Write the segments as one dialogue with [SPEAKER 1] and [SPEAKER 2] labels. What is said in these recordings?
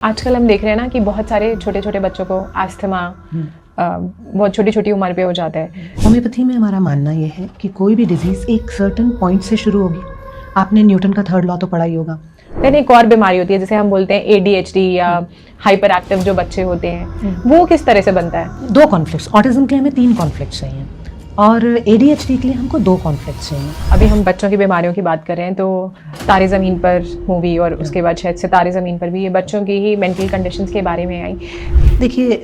[SPEAKER 1] आजकल हम देख रहे हैं ना कि बहुत सारे छोटे छोटे बच्चों को अस्थमा बहुत छोटी छोटी उम्र पे हो जाता है।
[SPEAKER 2] होम्योपैथी में हमारा मानना यह है कि कोई भी डिजीज एक सर्टेन पॉइंट से शुरू होगी। आपने न्यूटन का थर्ड लॉ तो पढ़ा ही होगा।
[SPEAKER 1] लेकिन एक और बीमारी होती है जिसे हम बोलते हैं ADHD या हाइपर एक्टिव जो बच्चे होते हैं, वो किस तरह से बनता है?
[SPEAKER 2] दो कॉन्फ्लिक्ट्स। ऑटिज्म के लिए हमें 3 कॉन्फ्लिक्ट्स चाहिए और ADHD के लिए हमको 2 कॉन्फ्लिक्ट्स चाहिए।
[SPEAKER 1] अभी हम बच्चों की बीमारियों की बात कर रहे हैं तो तारे ज़मीन पर मूवी और उसके बाद शायद सितारे ज़मीन पर भी ये बच्चों की ही मेंटल कंडीशंस के बारे में आई।
[SPEAKER 2] देखिए,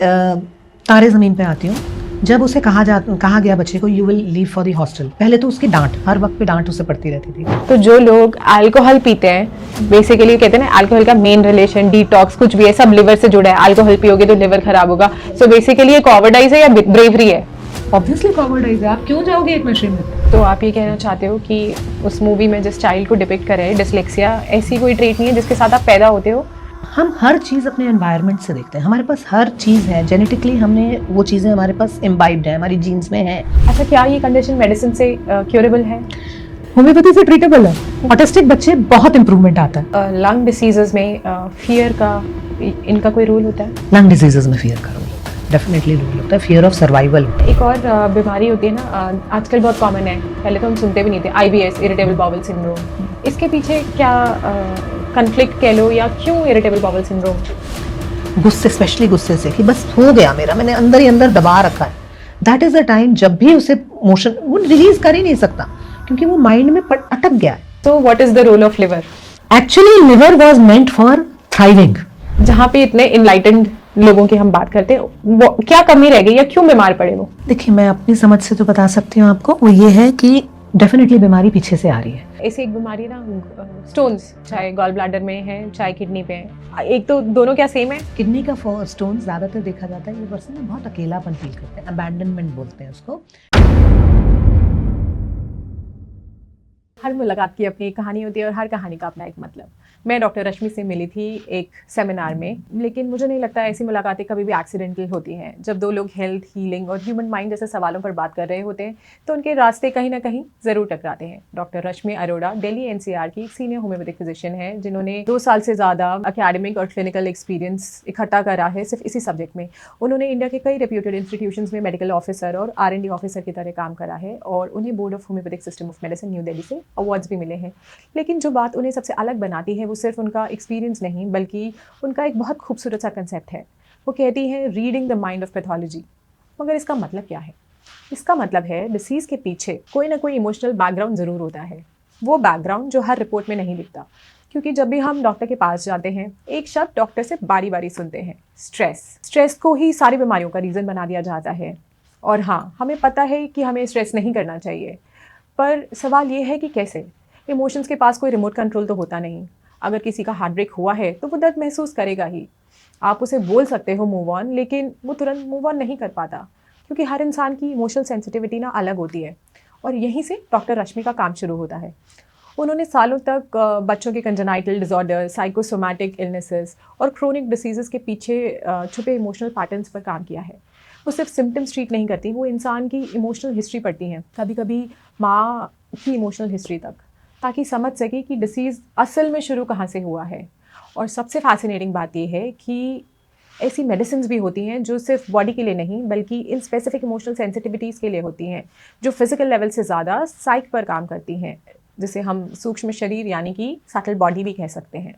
[SPEAKER 2] तारे ज़मीन पे आती हूँ। जब उसे कहा गया बच्चे को you will leave for the hostel, पहले तो उसकी डांट, हर वक्त पे डांट उसे पड़ती रहती थी।
[SPEAKER 1] तो जो लोग अल्कोहल पीते हैं, बेसिकली कहते हैं ना अल्कोहल का मेन रिलेशन डिटॉक्स कुछ भी है, सब लिवर से जुड़ा है। अल्कोहल पियोगे तो लिवर खराब होगा। सो बेसिकली ये कॉवर्डाइज है या ब्रेवरी है?
[SPEAKER 2] ऑब्वियसली कॉवर्डाइज है। आप क्यों जाओगे एक मशीन में?
[SPEAKER 1] तो आप ये कहना चाहते हो कि उस मूवी में जिस चाइल्ड को डिपिक्ट कर रहे हैं डिसलेक्सिया, ऐसी कोई ट्रेट नहीं है जिसके साथ आप पैदा होते हो?
[SPEAKER 2] हम हर चीज़ अपने एनवायरनमेंट से देखते हैं। हमारे पास हर चीज़ है, जेनेटिकली हमने वो चीज़ें हमारे पास इम्बाइब्ड है, हमारी जीन्स में है।
[SPEAKER 1] अच्छा, क्या ये कंडीशन मेडिसिन से क्योरेबल है?
[SPEAKER 2] होम्योपैथी से ट्रीटेबल है। ऑटिस्टिक बच्चे बहुत इंप्रूवमेंट आता है।
[SPEAKER 1] लंग डिसीजेज में फियर का इनका कोई रोल होता है?
[SPEAKER 2] लंग डिजीजेज में फियर का रोल डेफिनेटली रोल होता है। Fear of survival.
[SPEAKER 1] एक और बीमारी होती है ना, आजकल बहुत कॉमन है, पहले तो हम सुनते भी नहीं थे, IBS, इरिटेबल बाउल सिंड्रोम। इसके पीछे क्या कन्फ्लिक्ट कह लो या क्यों इरिटेबल बाउल सिंड्रोम?
[SPEAKER 2] गुस्से, स्पेशली गुस्से से कि बस हो गया मेरा, मैंने अंदर ही अंदर दबा रखा है। दैट इज द टाइम जब भी उसे मोशन वो रिलीज कर ही नहीं सकता क्योंकि वो माइंड में अटक गया है।
[SPEAKER 1] तो what is the role of liver?
[SPEAKER 2] Actually liver was meant for thriving.
[SPEAKER 1] जहाँ पे इतने इनलाइटेंड लोगों की हम बात करते हैं, वो क्या कमी रह गई या क्यों बीमार पड़े वो?
[SPEAKER 2] देखिए, मैं अपनी समझ से तो बता सकती हूँ आपको। वो ये है कि डेफिनेटली बीमारी पीछे से आ रही है।
[SPEAKER 1] ऐसी एक बीमारी ना, स्टोन्स, चाहे गॉल ब्लैडर में है चाहे किडनी पे है, एक तो दोनों क्या सेम है?
[SPEAKER 2] किडनी का स्टोन ज्यादातर देखा जाता है, ये पर्सन बहुत अकेलापन फील करते हैं, अबैंडनमेंट बोलते हैं उसको।
[SPEAKER 1] हर मुलाकात की अपनी एक कहानी होती है और हर कहानी का अपना एक मतलब। मैं डॉक्टर रश्मि से मिली थी एक सेमिनार में, लेकिन मुझे नहीं लगता ऐसी मुलाकातें कभी भी एक्सीडेंटल होती हैं। जब दो लोग हेल्थ, हीलिंग और ह्यूमन माइंड जैसे सवालों पर बात कर रहे होते हैं तो उनके रास्ते कहीं ना कहीं ज़रूर टकराते हैं। डॉक्टर रश्मि अरोड़ा दिल्ली NCR की एक सीनियर होम्योपैथिक फिजिशियन है जिन्होंने 2 साल से ज़्यादा अकेडमिक और क्लिनिकल एक्सपीरियंस इकट्ठा करा है सिर्फ इसी सब्जेक्ट में। उन्होंने इंडिया के कई रेप्यूटेड इंस्टीट्यूशंस में मेडिकल ऑफिसर और R&D ऑफिसर की तरह काम करा है और उन्हें board of homeopathic system of medicine new Delhi से अवार्ड्स भी मिले हैं। लेकिन जो बात उन्हें सबसे अलग बनाती है वो सिर्फ उनका एक्सपीरियंस नहीं बल्कि उनका एक बहुत खूबसूरत सा कंसेप्ट है। वो कहती हैं reading the mind of pathology. मगर इसका मतलब क्या है? इसका मतलब है डिसीज़ के पीछे कोई ना कोई इमोशनल बैकग्राउंड ज़रूर होता है। वो बैकग्राउंड जो हर रिपोर्ट में नहीं दिखता, क्योंकि जब भी हम डॉक्टर के पास जाते हैं एक शब्द डॉक्टर से बारी बारी सुनते हैं, स्ट्रेस को ही सारी बीमारियों का रीज़न बना दिया जाता है। और हाँ, हमें पता है कि हमें स्ट्रेस नहीं करना चाहिए, पर सवाल ये है कि कैसे? इमोशंस के पास कोई रिमोट कंट्रोल तो होता नहीं। अगर किसी का हार्ट ब्रेक हुआ है तो वो दर्द महसूस करेगा ही। आप उसे बोल सकते हो मूव ऑन, लेकिन वो तुरंत मूव ऑन नहीं कर पाता क्योंकि हर इंसान की इमोशनल सेंसिटिविटी ना अलग होती है। और यहीं से डॉक्टर रश्मि का काम शुरू होता है। उन्होंने सालों तक बच्चों के कंजेनाइटल डिसऑर्डर, साइकोसोमैटिक इलनेसेस और क्रोनिक डिसीजेस के पीछे छुपे इमोशनल पैटर्न्स पर काम किया है। वो सिर्फ सिम्टम्स ट्रीट नहीं करती, वो इंसान की इमोशनल हिस्ट्री पढ़ती हैं, कभी कभी माँ की इमोशनल हिस्ट्री तक, ताकि समझ सके कि डिसीज़ असल में शुरू कहाँ से हुआ है। और सबसे फैसिनेटिंग बात यह है कि ऐसी मेडिसिन्स भी होती हैं जो सिर्फ बॉडी के लिए नहीं बल्कि इन स्पेसिफिक इमोशनल सेंसिटिविटीज़ के लिए होती हैं, जो फिजिकल लेवल से ज़्यादा साइक पर काम करती हैं, जिसे हम सूक्ष्म शरीर यानी कि सटल बॉडी भी कह सकते हैं।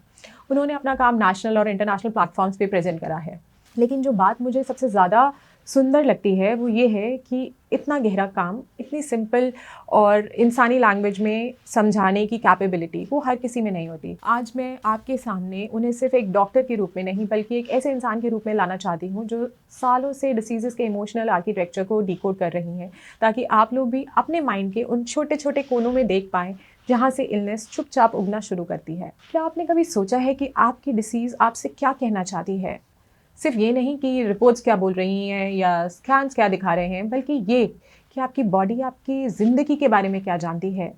[SPEAKER 1] उन्होंने अपना काम नेशनल और इंटरनेशनल प्लेटफॉर्म्स पे प्रेजेंट करा है। लेकिन जो बात मुझे सबसे ज़्यादा सुंदर लगती है वो ये है कि इतना गहरा काम इतनी सिंपल और इंसानी लैंग्वेज में समझाने की कैपेबिलिटी वो हर किसी में नहीं होती। आज मैं आपके सामने उन्हें सिर्फ एक डॉक्टर के रूप में नहीं बल्कि एक ऐसे इंसान के रूप में लाना चाहती हूँ जो सालों से डिसीज़ेस के इमोशनल आर्किटेक्चर को डिकोड कर रही हैं, ताकि आप लोग भी अपने माइंड के उन छोटे छोटे कोनों में देख पाएँ जहाँ से इलनेस चुपचाप उगना शुरू करती है। क्या आपने कभी सोचा है कि आपकी डिसीज़ आपसे क्या कहना चाहती है? सिर्फ ये नहीं कि रिपोर्ट्स क्या बोल रही हैं या स्कैन्स क्या दिखा रहे हैं, बल्कि ये कि आपकी बॉडी आपकी ज़िंदगी के बारे में क्या जानती है।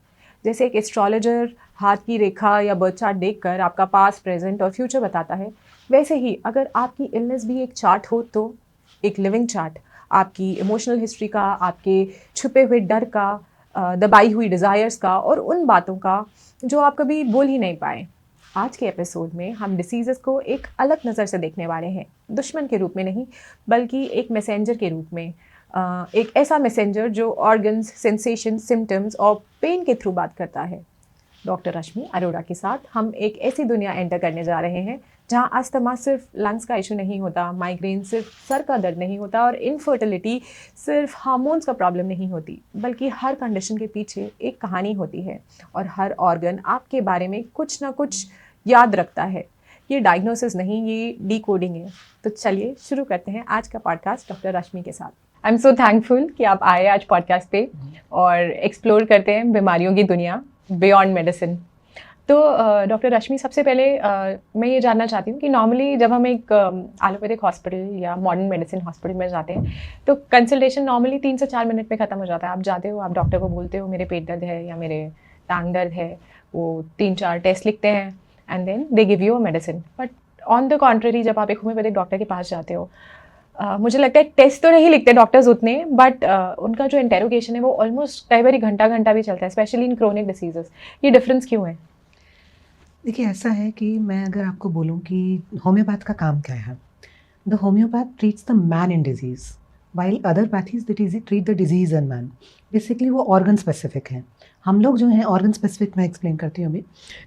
[SPEAKER 1] जैसे एक एस्ट्रोलॉजर हाथ की रेखा या बर्थ चार्ट देखकर आपका पास्ट, प्रेजेंट और फ्यूचर बताता है, वैसे ही अगर आपकी इलनेस भी एक चार्ट हो तो एक लिविंग चार्ट आपकी इमोशनल हिस्ट्री का, आपके छुपे हुए डर का, दबाई हुई डिज़ायर्स का और उन बातों का जो आप कभी बोल ही नहीं पाए। आज के एपिसोड में हम डिसीज़ेस को एक अलग नज़र से देखने वाले हैं, दुश्मन के रूप में नहीं बल्कि एक मैसेंजर के रूप में। एक ऐसा मैसेंजर जो ऑर्गन्स, सेंसेशन, सिम्टम्स और पेन के थ्रू बात करता है। डॉक्टर रश्मि अरोड़ा के साथ हम एक ऐसी दुनिया एंटर करने जा रहे हैं जहां अस्थमा सिर्फ लंग्स का इशू नहीं होता, माइग्रेन सिर्फ सर का दर्द नहीं होता और इनफर्टिलिटी सिर्फ हार्मोन्स का प्रॉब्लम नहीं होती, बल्कि हर कंडीशन के पीछे एक कहानी होती है और हर ऑर्गन आपके बारे में कुछ ना कुछ याद रखता है। ये डायग्नोसिस नहीं, ये डिकोडिंग है। तो चलिए शुरू करते हैं आज का पॉडकास्ट डॉक्टर रश्मि के साथ। आई एम सो थैंकफुल कि आप आए आज पॉडकास्ट पे और एक्सप्लोर करते हैं बीमारियों की दुनिया बियॉन्ड मेडिसिन। तो डॉक्टर रश्मि, सबसे पहले मैं ये जानना चाहती हूँ कि नॉर्मली जब हम एक एलोपैथिक हॉस्पिटल या मॉडर्न मेडिसिन हॉस्पिटल में जाते हैं तो कंसल्टेशन नॉर्मली 3 से 4 मिनट में ख़त्म हो जाता है। आप जाते हो, आप डॉक्टर को बोलते हो मेरे पेट दर्द है या मेरे टांग दर्द है, वो 3-4 टेस्ट लिखते हैं and then they give you a medicine. But on the contrary जब आप एक होम्योपैथिक डॉक्टर के पास जाते हो, मुझे लगता है टेस्ट तो नहीं लिखते डॉक्टर्स उतने, बट उनका जो इंटेरोगेशन है वो ऑलमोस्ट कई बार घंटा भी चलता है, स्पेशली इन क्रोनिक डिसीजेस। ये डिफरेंस क्यों है?
[SPEAKER 2] देखिए, ऐसा है कि मैं अगर आपको बोलूं कि होम्योपैथ का काम क्या है, the homeopath treats the man in disease while other pathies treat the disease in man. Basically वो ऑर्गन स्पेसिफिक है। हम लोग जो हैं ऑर्गन स्पेसिफिक, मैं एक्सप्लेन करती हूँ अभी,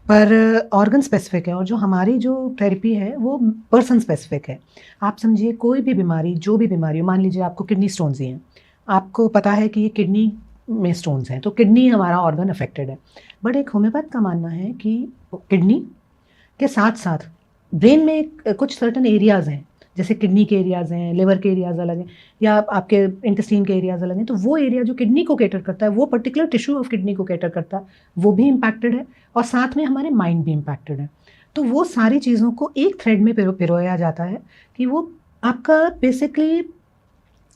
[SPEAKER 2] पर ऑर्गन स्पेसिफिक है और जो हमारी जो थेरेपी है वो पर्सन स्पेसिफिक है। आप समझिए, कोई भी बीमारी, जो भी बीमारी हो, मान लीजिए आपको किडनी स्टोन्स ही हैं, आपको पता है कि ये किडनी में स्टोन्स हैं तो किडनी हमारा ऑर्गन अफेक्टेड है। बट एक होम्योपैथ का मानना है कि किडनी के साथ साथ ब्रेन में कुछ सर्टन एरियाज़ हैं, जैसे किडनी के एरियाज़ हैं, लिवर के एरियाज़ अलग हैं या आपके इंटेस्टाइन के एरियाज़ अलग हैं, तो वो एरिया जो किडनी को कैटर करता है, वो पर्टिकुलर टिश्यू ऑफ किडनी को कैटर करता है, वो भी इम्पैक्टेड है और साथ में हमारे माइंड भी इम्पैक्टेड है। तो वो सारी चीज़ों को एक थ्रेड में पिरोया जाता है कि वो आपका बेसिकली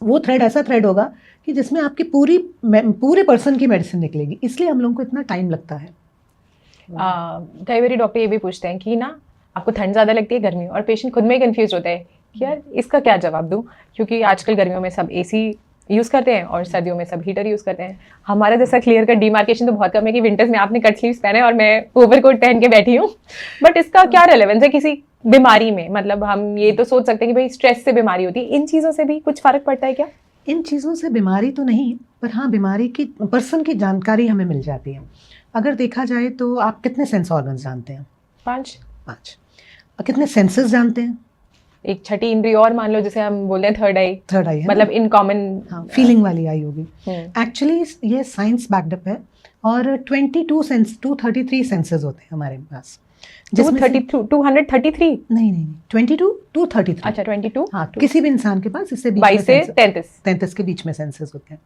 [SPEAKER 2] वो थ्रेड ऐसा थ्रेड होगा कि जिसमें आपकी पूरे पर्सन की मेडिसिन निकलेगी। इसलिए हम लोगों को इतना टाइम लगता है।
[SPEAKER 1] कई बार डॉक्टर ये भी पूछते हैं कि ना आपको ठंड ज़्यादा लगती है गर्मी, और पेशेंट खुद में कंफ्यूज होता है कि यार इसका क्या जवाब दूं, क्योंकि आजकल गर्मियों में सब एसी यूज़ करते हैं और सर्दियों में सब हीटर यूज़ करते हैं। हमारा जैसा क्लियर कट डिमार्केशन तो बहुत कम है कि विंटर्स में आपने कट स्लीव्स पहने और मैं ओवरकोट पहन के बैठी हूँ। बट इसका क्या रेलेवेंस है किसी बीमारी में? मतलब हम ये तो सोच सकते हैं कि भाई स्ट्रेस से बीमारी होती है, इन चीज़ों से भी कुछ फ़र्क पड़ता है क्या?
[SPEAKER 2] इन चीज़ों से बीमारी तो नहीं, पर हाँ बीमारी की पर्सन की जानकारी हमें मिल जाती है। अगर देखा जाए तो आप कितने सेंस ऑर्गन्स जानते हैं?
[SPEAKER 1] 5।
[SPEAKER 2] और कितने सेंसेस जानते हैं?
[SPEAKER 1] एक छठी इंद्रिय और मान लो, जैसे हम बोलते हैं थर्ड आई,
[SPEAKER 2] है
[SPEAKER 1] मतलब इन कॉमन,
[SPEAKER 2] हाँ, फीलिंग वाली आई होगी। एक्चुअली ये साइंस बैकअप है और 233 सेंसेस होते हैं हमारे पास।
[SPEAKER 1] 233
[SPEAKER 2] नहीं 22
[SPEAKER 1] अच्छा 22,
[SPEAKER 2] हाँ, किसी भी इंसान के पास इससे
[SPEAKER 1] 22 से 33
[SPEAKER 2] के बीच में सेंसेस होते हैं।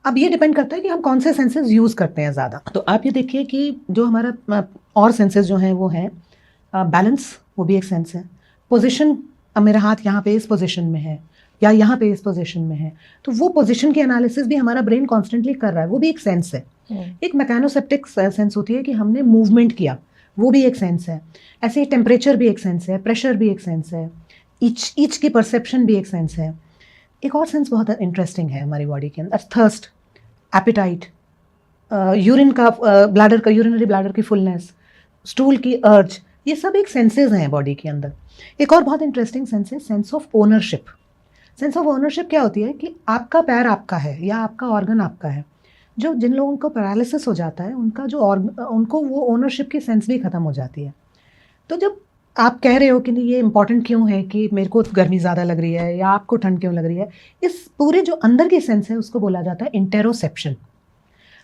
[SPEAKER 2] अब ये डिपेंड करता है कि हम कौन से सेंसेस यूज़ करते हैं ज़्यादा। तो आप ये देखिए कि जो हमारा और सेंसेस जो हैं वो हैं बैलेंस, वो भी एक सेंस है। पोजीशन, अब मेरा हाथ यहाँ पे इस पोजीशन में है या यहाँ पे इस पोजीशन में है, तो वो पोजीशन की एनालिसिस भी हमारा ब्रेन कॉन्स्टेंटली कर रहा है, वो भी एक सेंस है। एक मैकेनोसेप्टिक सेंस होती है कि हमने मूवमेंट किया, वो भी एक सेंस है। ऐसे ही टेम्परेचर भी एक सेंस है, प्रेशर भी एक सेंस है, ईच की परसेप्शन भी एक सेंस है। एक और सेंस बहुत इंटरेस्टिंग है हमारी बॉडी के अंदर, थर्स्ट, एपिटाइट, यूरिन का ब्लैडर का यूरिनरी ब्लैडर की फुलनेस, स्टूल की अर्ज, ये सब एक सेंसेस हैं बॉडी के अंदर। एक और बहुत इंटरेस्टिंग सेंस है sense of ownership. Sense of ownership क्या होती है कि आपका पैर आपका है या आपका ऑर्गन आपका है। जो जिन लोगों को पैरालिसिस हो जाता है उनका जो उनको वो ओनरशिप की सेंस भी ख़त्म हो जाती है। तो जब आप कह रहे हो कि ये इम्पॉर्टेंट क्यों है कि मेरे को गर्मी ज़्यादा लग रही है या आपको ठंड क्यों लग रही है, इस पूरे जो अंदर की सेंस है उसको बोला जाता है इंटेरोसेप्शन।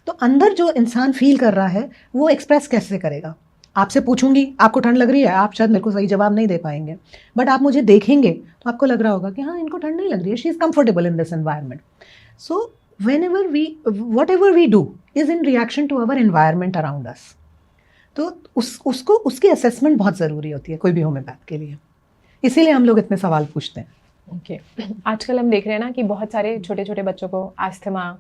[SPEAKER 2] तो अंदर जो इंसान फील कर रहा है वो एक्सप्रेस कैसे करेगा? आपसे पूछूंगी आपको ठंड लग रही है, आप शायद मेरे को सही जवाब नहीं दे पाएंगे, बट आप मुझे देखेंगे तो आपको लग रहा होगा कि हाँ इनको ठंड नहीं लग रही है, she is comfortable in this environment. So whatever we do is in reaction to our environment around us. तो उसको उसकी असेसमेंट बहुत ज़रूरी होती है कोई भी होम्योपैथ के लिए, इसीलिए हम लोग इतने सवाल पूछते हैं।
[SPEAKER 1] ओके आजकल हम देख रहे हैं ना कि बहुत सारे छोटे छोटे बच्चों को अस्थमा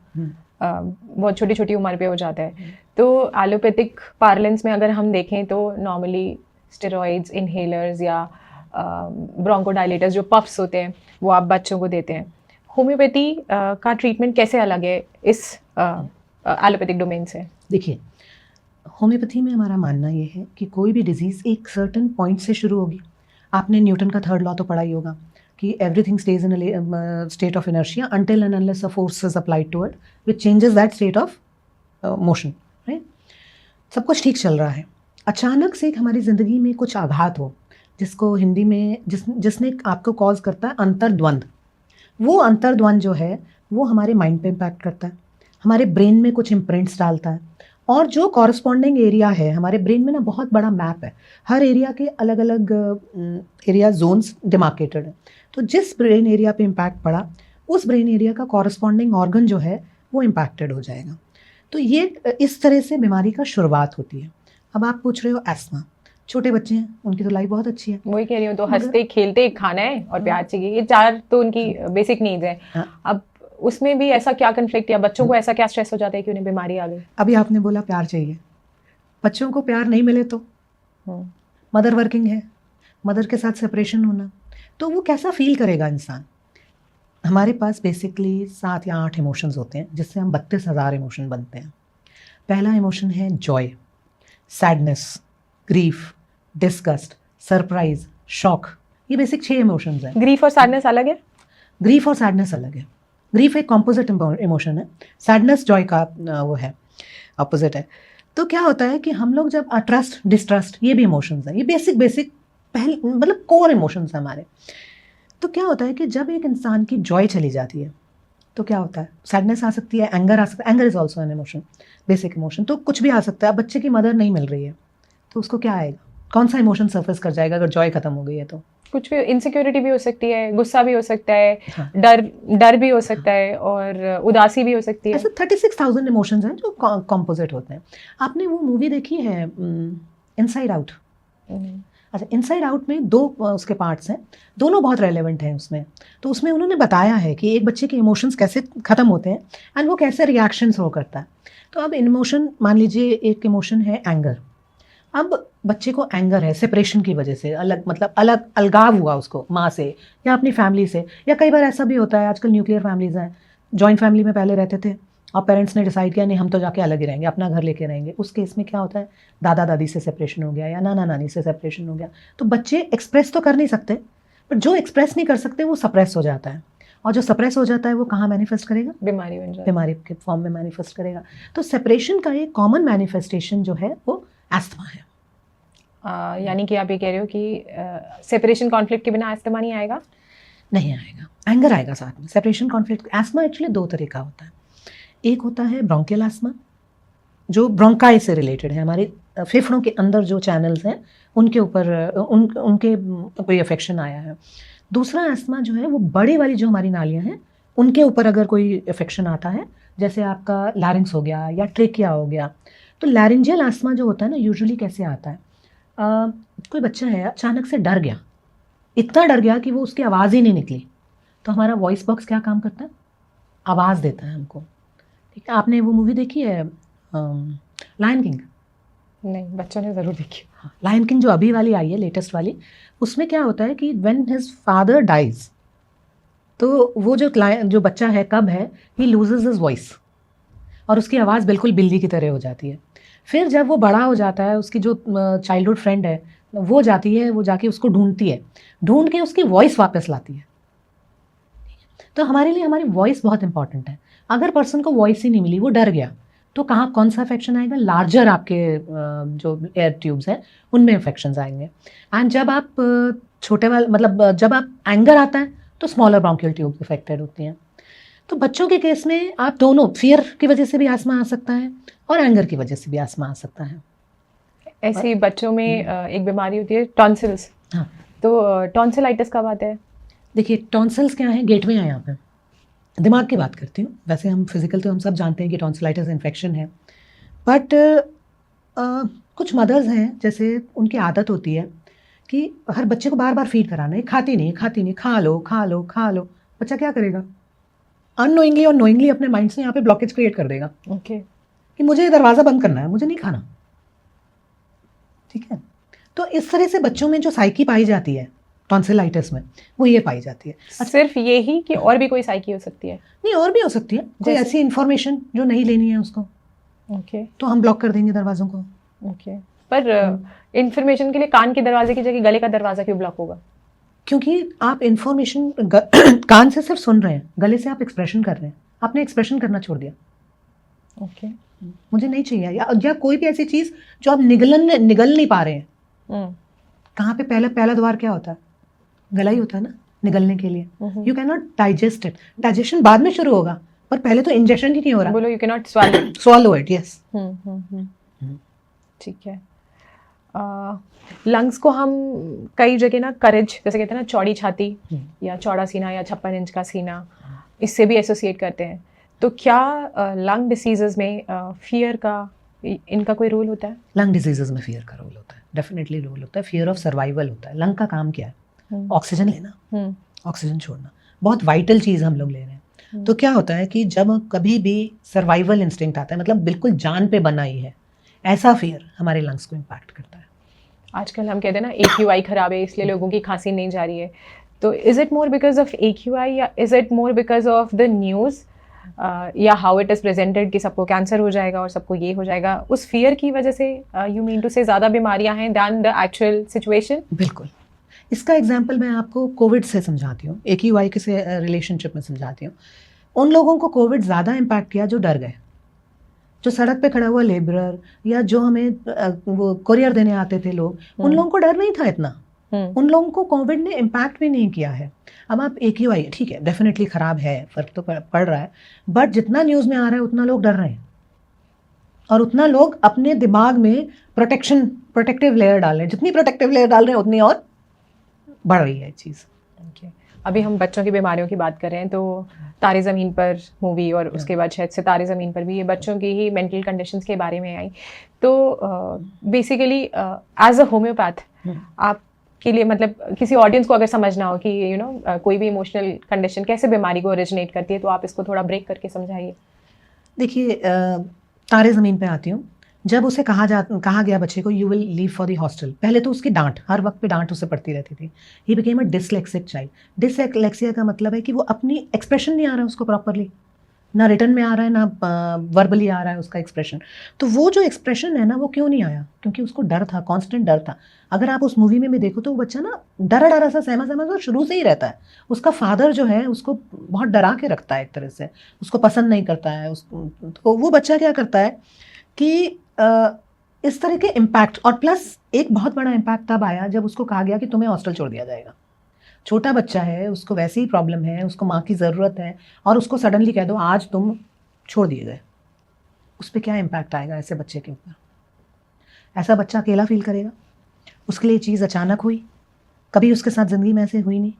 [SPEAKER 1] बहुत छोटी छोटी उम्र पे हो जाता है। तो एलोपैथिक पार्लेंस में अगर हम देखें तो नॉर्मली स्टेरॉइड्स, इनहेलर्स या ब्रोंकोडायलेटर्स जो पफ्स होते हैं वो आप बच्चों को देते हैं। होम्योपैथी का ट्रीटमेंट कैसे अलग है इस एलोपैथिक डोमेन से?
[SPEAKER 2] देखिए, होम्योपैथी में हमारा मानना ये है कि कोई भी डिजीज़ एक सर्टेन पॉइंट से शुरू होगी। आपने न्यूटन का थर्ड लॉ तो पढ़ा ही होगा कि everything stays in state of inertia until and unless a force is applied to it which changes that state of motion, right. सब कुछ ठीक चल रहा है, अचानक से एक हमारी ज़िंदगी में कुछ आघात हो, जिसको हिंदी में जिसने आपको कॉज करता है अंतर्द्वंद। वो अंतर्द्वंद जो है वो हमारे माइंड पे इम्पैक्ट करता है, हमारे ब्रेन में कुछ इम्प्रिंट्स डालता है, और जो कॉरस्पॉन्डिंग एरिया है हमारे ब्रेन में ना, बहुत बड़ा मैप है, हर एरिया के अलग अलग एरिया जोन्स डिमार्केटेड है। तो जिस ब्रेन एरिया पे इम्पैक्ट पड़ा, उस ब्रेन एरिया का कॉरस्पॉन्डिंग ऑर्गन जो है वो इम्पैक्टेड हो जाएगा। तो ये इस तरह से बीमारी का शुरुआत होती है। अब आप पूछ रहे हो एस्मा, छोटे बच्चे हैं, उनकी तो लाइफ बहुत अच्छी है,
[SPEAKER 1] वही कह रही हूँ, तो हंसते खेलते खाना है और प्यार चाहिए, ये 4 तो उनकी बेसिक नीड्स हैं।
[SPEAKER 2] हाँ।
[SPEAKER 1] अब उसमें भी ऐसा क्या कन्फ्लिक्ट या बच्चों को ऐसा क्या स्ट्रेस हो जाता है कि उन्हें बीमारी आ गई?
[SPEAKER 2] अभी आपने बोला प्यार चाहिए, बच्चों को प्यार नहीं मिले तो मदर वर्किंग है, मदर के साथ सेपरेशन होना, तो वो कैसा फील करेगा इंसान। हमारे पास बेसिकली 7 या 8 इमोशंस होते हैं, जिससे हम 32,000 इमोशन बनते हैं। पहला इमोशन है Joy, sadness, grief, disgust, surprise, shock. ये बेसिक 6 इमोशंस हैं।
[SPEAKER 1] ग्रीफ और सैडनेस अलग है?
[SPEAKER 2] ग्रीफ और सैडनेस अलग है। ग्रीफ एक कॉम्पोजिट इमोशन है, सैडनेस जॉय का वो है, अपोजिट है। तो क्या होता है कि हम लोग जब ट्रस्ट डिस्ट्रस्ट, ये भी इमोशंस हैं, ये बेसिक पहले मतलब कोर इमोशंस हैं हमारे। तो क्या होता है कि जब एक इंसान की जॉय चली जाती है तो क्या होता है, सैडनेस आ सकती है, एंगर आ सकता है। Anger is also an emotion, basic emotion. तो कुछ भी आ सकता है। अब बच्चे की मदर नहीं मिल रही है तो उसको क्या आएगा, कौन सा इमोशन सर्फेस कर जाएगा अगर जॉय खत्म हो गई है तो?
[SPEAKER 1] कुछ भी, इनसिक्योरिटी भी हो सकती है, गुस्सा भी हो सकता है,
[SPEAKER 2] हाँ।
[SPEAKER 1] डर भी हो सकता है, और उदासी भी हो सकती है।
[SPEAKER 2] ऐसे 36,000 इमोशंस हैं जो कॉम्पोजिट होते हैं। आपने वो मूवी देखी है इनसाइड आउट? अच्छा, इनसाइड आउट में 2 उसके पार्ट्स हैं, दोनों बहुत रेलेवेंट हैं उसमें। तो उसमें उन्होंने बताया है कि एक बच्चे के इमोशंस कैसे ख़त्म होते हैं एंड वो कैसे रिएक्शन शो करता है। तो अब इमोशन, मान लीजिए एक इमोशन है एंगर। अब बच्चे को एंगर है सेपरेशन की वजह से, अलग अलगाव हुआ उसको माँ से या अपनी फैमिली से, या कई बार ऐसा भी होता है, आजकल न्यूक्लियर फैमिलीज हैं, जॉइंट फैमिली में पहले रहते थे और पेरेंट्स ने डिसाइड किया नहीं हम तो जाके अलग ही रहेंगे, अपना घर लेके रहेंगे। उस केस में क्या होता है, दादा दादी से सेपरेशन हो गया या नाना नानी से सेपरेशन हो गया। तो बच्चे एक्सप्रेस तो कर नहीं सकते, पर जो एक्सप्रेस नहीं कर सकते वो सप्रेस हो जाता है, और जो सप्रेस हो जाता है वो कहाँ मैनिफेस्ट करेगा,
[SPEAKER 1] बीमारी बन जाती है,
[SPEAKER 2] बीमारी के फॉर्म में मैनिफेस्ट करेगा। तो सेपरेशन का एक कॉमन मैनिफेस्टेशन जो है वो एस्थमा है।
[SPEAKER 1] यानी कि आप ये कह रहे हो कि सेपरेशन कॉन्फ्लिक्ट के बिना एस्थमा नहीं आएगा?
[SPEAKER 2] नहीं आएगा, एंगर आएगा साथ में। सेपरेशन कॉन्फ्लिक्ट, एस्थमा एक्चुअली 2 तरह का होता है। एक होता है ब्रोंकियल एस्थमा, जो ब्रोंकाई से रिलेटेड है, हमारे फेफड़ों के अंदर जो चैनल्स हैं उनके ऊपर उनके कोई अफेक्शन आया है। दूसरा एस्थमा जो है वो बड़ी वाली जो हमारी नालियाँ हैं उनके ऊपर अगर कोई अफेक्शन आता है, जैसे आपका लैरिंक्स हो गया या ट्रेकिया हो गया। तो लैरिंजियल एस्थमा जो होता है ना, यूजुअली कैसे आता है, कोई बच्चा है अचानक से डर गया, इतना डर गया कि वो उसकी आवाज़ ही नहीं निकली, तो हमारा वॉइस बॉक्स क्या काम करता है, आवाज़ देता है हमको। ठीक है, आपने वो मूवी देखी है लायन किंग?
[SPEAKER 1] नहीं, बच्चों ने ज़रूर देखी।
[SPEAKER 2] हाँ, लायन किंग जो अभी वाली आई है, लेटेस्ट वाली, उसमें क्या होता है कि व्हेन हिज फादर डाइज, तो वो जो बच्चा है कब है, ही लूजेज हिज वॉइस और उसकी आवाज़ बिल्कुल बिल्ली की तरह हो जाती है। फिर जब वो बड़ा हो जाता है, उसकी जो चाइल्डहुड फ्रेंड है वो जाती है, वो जाके उसको ढूंढती है, ढूंढ के उसकी वॉइस वापस लाती है। तो हमारे लिए हमारी वॉइस बहुत इंपॉर्टेंट है। अगर पर्सन को वॉइस ही नहीं मिली, वो डर गया, तो कहाँ कौन सा इफेक्शन आएगा, लार्जर आपके जो एयर ट्यूब्स हैं उनमें इफेक्शंस आएंगे। एंड जब आप छोटे वाले मतलब जब आप एंगर आता है तो स्मॉलर ब्रोंकियल ट्यूब्स इफेक्टेड होती हैं। तो बच्चों के केस में आप दोनों, फियर की वजह से भी आस्मा आ सकता है और एंगर की वजह से भी आस्मा आ सकता है।
[SPEAKER 1] ऐसे ही बच्चों में एक बीमारी होती है टॉन्सिल्स।
[SPEAKER 2] हाँ,
[SPEAKER 1] तो टॉन्सिलाइटिस कब आता है?
[SPEAKER 2] देखिए टॉन्सिल्स क्या है, गेटवे हैं यहाँ पे। दिमाग की बात करती हूँ, वैसे हम फिजिकल तो हम सब जानते हैं कि टॉन्सिलाइटिस इन्फेक्शन है, बट कुछ मदर्स हैं जैसे उनकी आदत होती है कि हर बच्चे को बार बार फीड कराना है, खाती नहीं, खा लो खा लो खा लो। बच्चा क्या करेगा, अननोइंगली और नोइंगली अपने माइंड से यहाँ पे ब्लॉकेज क्रिएट कर देगा
[SPEAKER 1] ओके
[SPEAKER 2] कि मुझे ये दरवाज़ा बंद करना है, मुझे नहीं खाना। ठीक है, तो इस तरह से बच्चों में जो साइकी पाई जाती है टॉन्सिलाइटिस में, वो ये पाई जाती है।
[SPEAKER 1] सिर्फ ये ही कि और भी कोई साइकी हो सकती है?
[SPEAKER 2] नहीं, और भी हो सकती है, कोई
[SPEAKER 1] जैसे?
[SPEAKER 2] ऐसी इन्फॉर्मेशन जो नहीं लेनी है उसको,
[SPEAKER 1] ओके।
[SPEAKER 2] तो हम ब्लॉक कर देंगे दरवाज़ों को।
[SPEAKER 1] ओके, पर इंफॉर्मेशन के लिए कान के दरवाजे की जगह गले का दरवाजा क्यों ब्लॉक होगा?
[SPEAKER 2] क्योंकि आप इंफॉर्मेशन कान से सिर्फ सुन रहे हैं, गले से आप एक्सप्रेशन कर रहे हैं, आपने एक्सप्रेशन करना छोड़ दिया।
[SPEAKER 1] ओके।
[SPEAKER 2] मुझे नहीं चाहिए, या कोई भी ऐसी चीज जो आप निगल नहीं पा रहे हैं। कहाँ पे पहला द्वार क्या होता है? गला ही होता है ना निगलने के लिए। You can not digest it. Digestion बाद में शुरू होगा, पर पहले तो इंजेक्शन ही नहीं हो रहा।
[SPEAKER 1] बोलो, you can not swallow.
[SPEAKER 2] Swallow it, yes.
[SPEAKER 1] ठीक है। लंग्स को हम कई जगह ना करेज, जैसे कहते हैं ना चौड़ी छाती या चौड़ा सीना या 56 इंच का सीना, इससे भी एसोसिएट करते हैं। तो क्या लंग डिसीजेज में फियर का इनका कोई रोल होता है?
[SPEAKER 2] लंग डिजीजेस में फियर का रोल होता है, डेफिनेटली रोल होता है। फियर ऑफ सर्वाइवल होता है। लंग का काम क्या है? ऑक्सीजन लेना, ऑक्सीजन छोड़ना। बहुत वाइटल चीज़ हम लोग ले रहे हैं। तो क्या होता है कि जब कभी भी सर्वाइवल इंस्टिंक्ट आता है, मतलब बिल्कुल जान पे बना ही है, ऐसा फियर हमारे लंग्स को इम्पैक्ट करता है।
[SPEAKER 1] आजकल हम कहते हैं ना AQI खराब है इसलिए लोगों की खांसी नहीं जा रही है, तो is it more because of AQI या is it more because of the news या हाउ इट इज़ प्रेजेंटेड कि सबको कैंसर हो जाएगा और सबको ये हो जाएगा, उस फियर की वजह से यू मीन टू से ज़्यादा बीमारियां हैं दैन द एक्चुअल सिचुएशन?
[SPEAKER 2] बिल्कुल। इसका एग्जाम्पल मैं आपको कोविड से समझाती हूँ, AQI के से रिलेशनशिप में समझाती हूँ। उन लोगों को कोविड ज़्यादा इम्पैक्ट किया जो डर गए, जो सड़क पे खड़ा हुआ लेबरर या जो हमें वो कुरियर देने आते थे लोग, उन लोगों को डर नहीं था इतना। उन लोगों को कोविड ने इम्पैक्ट भी नहीं किया है। अब आप AQI ठीक है, डेफिनेटली ख़राब है, फ़र्क तो पड़ रहा है, बट जितना न्यूज़ में आ रहा है उतना लोग डर रहे हैं और उतना लोग अपने दिमाग में प्रोटेक्टिव लेयर डाल रहे हैं। जितनी प्रोटेक्टिव लेयर डाल रहे हैं उतनी और बढ़ रही है चीज़।
[SPEAKER 1] Okay. अभी हम बच्चों की बीमारियों की बात कर रहे हैं, तो तारे ज़मीन पर मूवी और उसके बाद शायद से तारे ज़मीन पर भी ये बच्चों की ही मेंटल कंडीशंस के बारे में आई। तो बेसिकली एज अ होम्योपैथ आपके लिए, मतलब किसी ऑडियंस को अगर समझना हो कि यू नो कोई भी इमोशनल कंडीशन कैसे बीमारी को ओरिजिनेट करती है, तो आप इसको थोड़ा ब्रेक करके समझाइए।
[SPEAKER 2] देखिए, तारे ज़मीन पे आती हूँ। जब उसे कहा गया बच्चे को you will leave for the hostel, पहले तो उसकी डांट, हर वक्त पे डांट उसे पड़ती रहती थी। He became a dyslexic child. Dyslexia का मतलब है कि वो अपनी एक्सप्रेशन नहीं आ रहा है उसको प्रॉपरली, ना रिटर्न में आ रहा है ना वर्बली आ रहा है उसका एक्सप्रेशन। तो वो जो एक्सप्रेशन है ना, वो क्यों नहीं आया? क्योंकि उसको डर था, कॉन्स्टेंट डर था। अगर आप उस मूवी में भी देखो तो वो बच्चा ना डरा सा, सहमा सा शुरू से ही रहता है। उसका फादर जो है उसको बहुत डरा के रखता है, एक तरह से उसको पसंद नहीं करता है। तो वो बच्चा क्या करता है कि इस तरह के इम्पैक्ट, और प्लस एक बहुत बड़ा इम्पैक्ट तब आया जब उसको कहा गया कि तुम्हें हॉस्टल छोड़ दिया जाएगा। छोटा बच्चा है, उसको वैसे ही प्रॉब्लम है, उसको माँ की ज़रूरत है, और उसको सडनली कह दो आज तुम छोड़ दिए गए। उस पर क्या इम्पैक्ट आएगा ऐसे बच्चे के ऊपर? ऐसा बच्चा अकेला फील करेगा। उसके लिए चीज़ अचानक हुई, कभी उसके साथ ज़िंदगी में ऐसे हुई नहीं,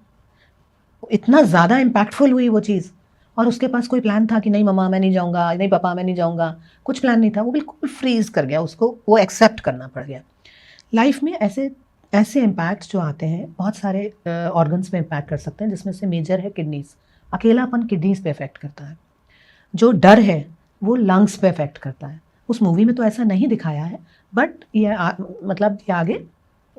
[SPEAKER 2] इतना ज़्यादा इम्पैक्टफुल हुई वो चीज़, और उसके पास कोई प्लान था कि नहीं मम्मा मैं नहीं जाऊँगा, नहीं पापा मैं नहीं जाऊँगा, कुछ प्लान नहीं था। वो बिल्कुल फ्रीज़ कर गया, उसको वो एक्सेप्ट करना पड़ गया। लाइफ में ऐसे इम्पैक्ट्स जो आते हैं, बहुत सारे ऑर्गन्स में इम्पैक्ट कर सकते हैं, जिसमें से मेजर है किडनीज़। अकेलापन किडनीज़ पे इफेक्ट करता है। जो डर है वो लंग्स पे इफेक्ट करता है। उस मूवी में तो ऐसा नहीं दिखाया है, बट ये मतलब ये आगे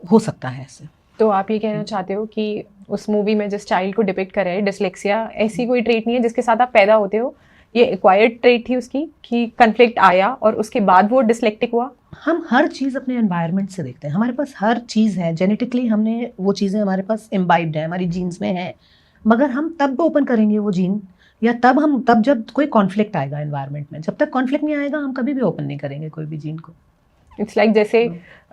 [SPEAKER 2] हो सकता है ऐसे।
[SPEAKER 1] तो आप ये कहना चाहते हो कि उस मूवी में जिस चाइल्ड को डिपिक्ट कर रहे हैं, डिसलेक्सिया ऐसी कोई ट्रेट नहीं है जिसके साथ आप पैदा होते हो, ये एक्वायर्ड ट्रेट थी उसकी कि कन्फ्लिक्ट आया और उसके बाद वो डिसलेक्टिक हुआ?
[SPEAKER 2] हम हर चीज़ अपने एनवायरनमेंट से देखते हैं। हमारे पास हर चीज़ है, जेनेटिकली हमने वो चीज़ें हमारे पास इम्बाइब्ड है, हमारी जीन्स में है, मगर हम तब ओपन करेंगे वो जीन, या तब जब कोई कॉन्फ्लिक्ट आएगा एनवायरनमेंट में। जब तक कॉन्फ्लिक्ट नहीं आएगा हम कभी भी ओपन नहीं करेंगे कोई भी जीन को।
[SPEAKER 1] इट्स लाइक जैसे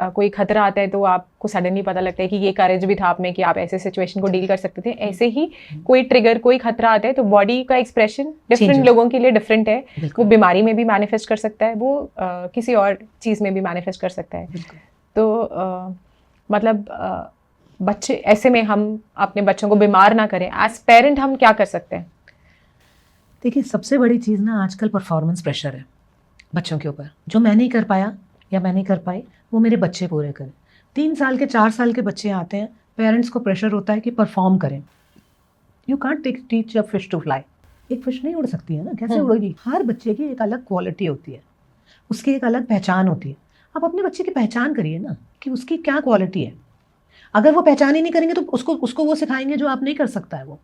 [SPEAKER 1] कोई खतरा आता है तो आपको सडनली पता लगता है कि ये करेज भी था आप में कि आप ऐसे सिचुएशन को डील कर सकते थे। ऐसे ही कोई ट्रिगर, कोई खतरा आता है तो बॉडी का एक्सप्रेशन डिफरेंट लोगों के लिए डिफरेंट है। वो बीमारी में भी मैनिफेस्ट कर सकता है, वो किसी और चीज़ में भी मैनिफेस्ट कर सकता है। तो मतलब बच्चे, ऐसे में हम अपने बच्चों को बीमार ना करें, एज पेरेंट हम क्या कर सकते हैं?
[SPEAKER 2] देखिए, सबसे बड़ी चीज़ ना आजकल परफॉर्मेंस प्रेशर है बच्चों के ऊपर। जो मैं नहीं कर पाया या मैं नहीं कर पाई वो मेरे बच्चे पूरे करें। 3 साल के 4 साल के बच्चे आते हैं, पेरेंट्स को प्रेशर होता है कि परफॉर्म करें। You can't teach a fish to fly. एक फिश नहीं उड़ सकती है ना, कैसे उड़ेगी? हर बच्चे की एक अलग क्वालिटी होती है, उसकी एक अलग पहचान होती है। आप अपने बच्चे की पहचान करिए ना कि उसकी क्या क्वालिटी है। अगर वो पहचान ही नहीं करेंगे तो उसको वो सिखाएंगे जो आप नहीं कर सकता है। वो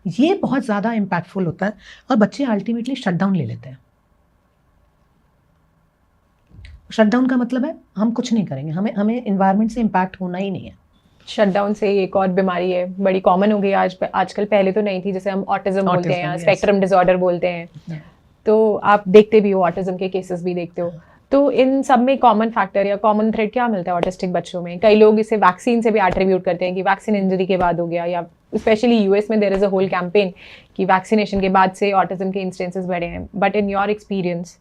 [SPEAKER 2] ये बहुत ज़्यादा इम्पैक्टफुल होता है और बच्चे अल्टीमेटली शट डाउन ले लेते हैं। शटडाउन का मतलब है हम कुछ नहीं करेंगे, हमें एनवायरनमेंट से इम्पैक्ट होना ही नहीं है।
[SPEAKER 1] शटडाउन से एक और बीमारी है, बड़ी कॉमन हो गई आजकल, पहले तो नहीं थी, जैसे हम ऑटिज्म बोलते हैं या
[SPEAKER 2] Autism, yes.
[SPEAKER 1] स्पेक्ट्रम डिसऑर्डर बोलते हैं।
[SPEAKER 2] Yeah.
[SPEAKER 1] तो आप देखते भी हो, ऑटिज्म के केसेस भी देखते हो। तो इन सब में कॉमन फैक्टर या कॉमन थ्रेड क्या मिलता है ऑटिस्टिक बच्चों में? कई लोग इसे वैक्सीन से भी एट्रीब्यूट करते हैं कि वैक्सीन इंजरी के बाद हो गया, या स्पेशली यूएस में there is a whole campaign कि वैक्सीनेशन के बाद से ऑटिज्म के इंस्टेंसेस बढ़े हैं। बट इन योर एक्सपीरियंस,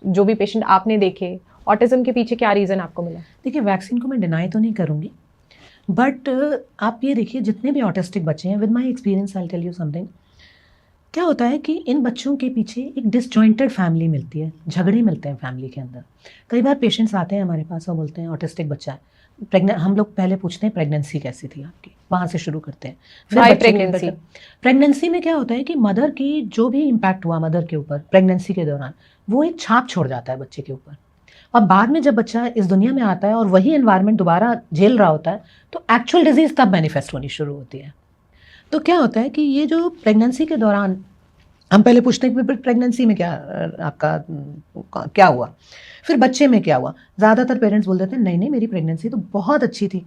[SPEAKER 1] जो भी पेशेंट आपने देखे, ऑटिज्म के पीछे क्या रीज़न आपको मिला?
[SPEAKER 2] देखिए, वैक्सीन को मैं डिनाई तो नहीं करूँगी, बट आप ये देखिए जितने भी ऑटिस्टिक बच्चे हैं, with my experience I tell you something, क्या होता है कि इन बच्चों के पीछे एक डिसजॉइंटेड फैमिली मिलती है, झगड़े मिलते हैं फैमिली के अंदर। कई बार पेशेंट्स आते हैं हमारे पास और बोलते हैं ऑटिस्टिक बच्चा है, हम लोग पहले पूछते हैं प्रेगनेंसी कैसी थी आपकी, वहाँ से शुरू करते हैं।
[SPEAKER 1] Why pregnancy?
[SPEAKER 2] प्रेगनेंसी में क्या होता है कि मदर की जो भी इम्पैक्ट हुआ मदर के ऊपर प्रेगनेंसी के दौरान, वो एक छाप छोड़ जाता है बच्चे के ऊपर। और बाद में जब बच्चा इस दुनिया में आता है और वही एनवायरनमेंट दोबारा झेल रहा होता है, तो एक्चुअल डिजीज़ तब मैनिफेस्ट होनी शुरू होती है। तो क्या होता है कि ये जो प्रेगनेंसी के दौरान हम पहले पूछते हैं कि प्रेगनेंसी में क्या आपका क्या हुआ, फिर बच्चे में क्या हुआ। ज़्यादातर पेरेंट्स बोल देते हैं नहीं नहीं, मेरी प्रेगनेंसी तो बहुत अच्छी थी,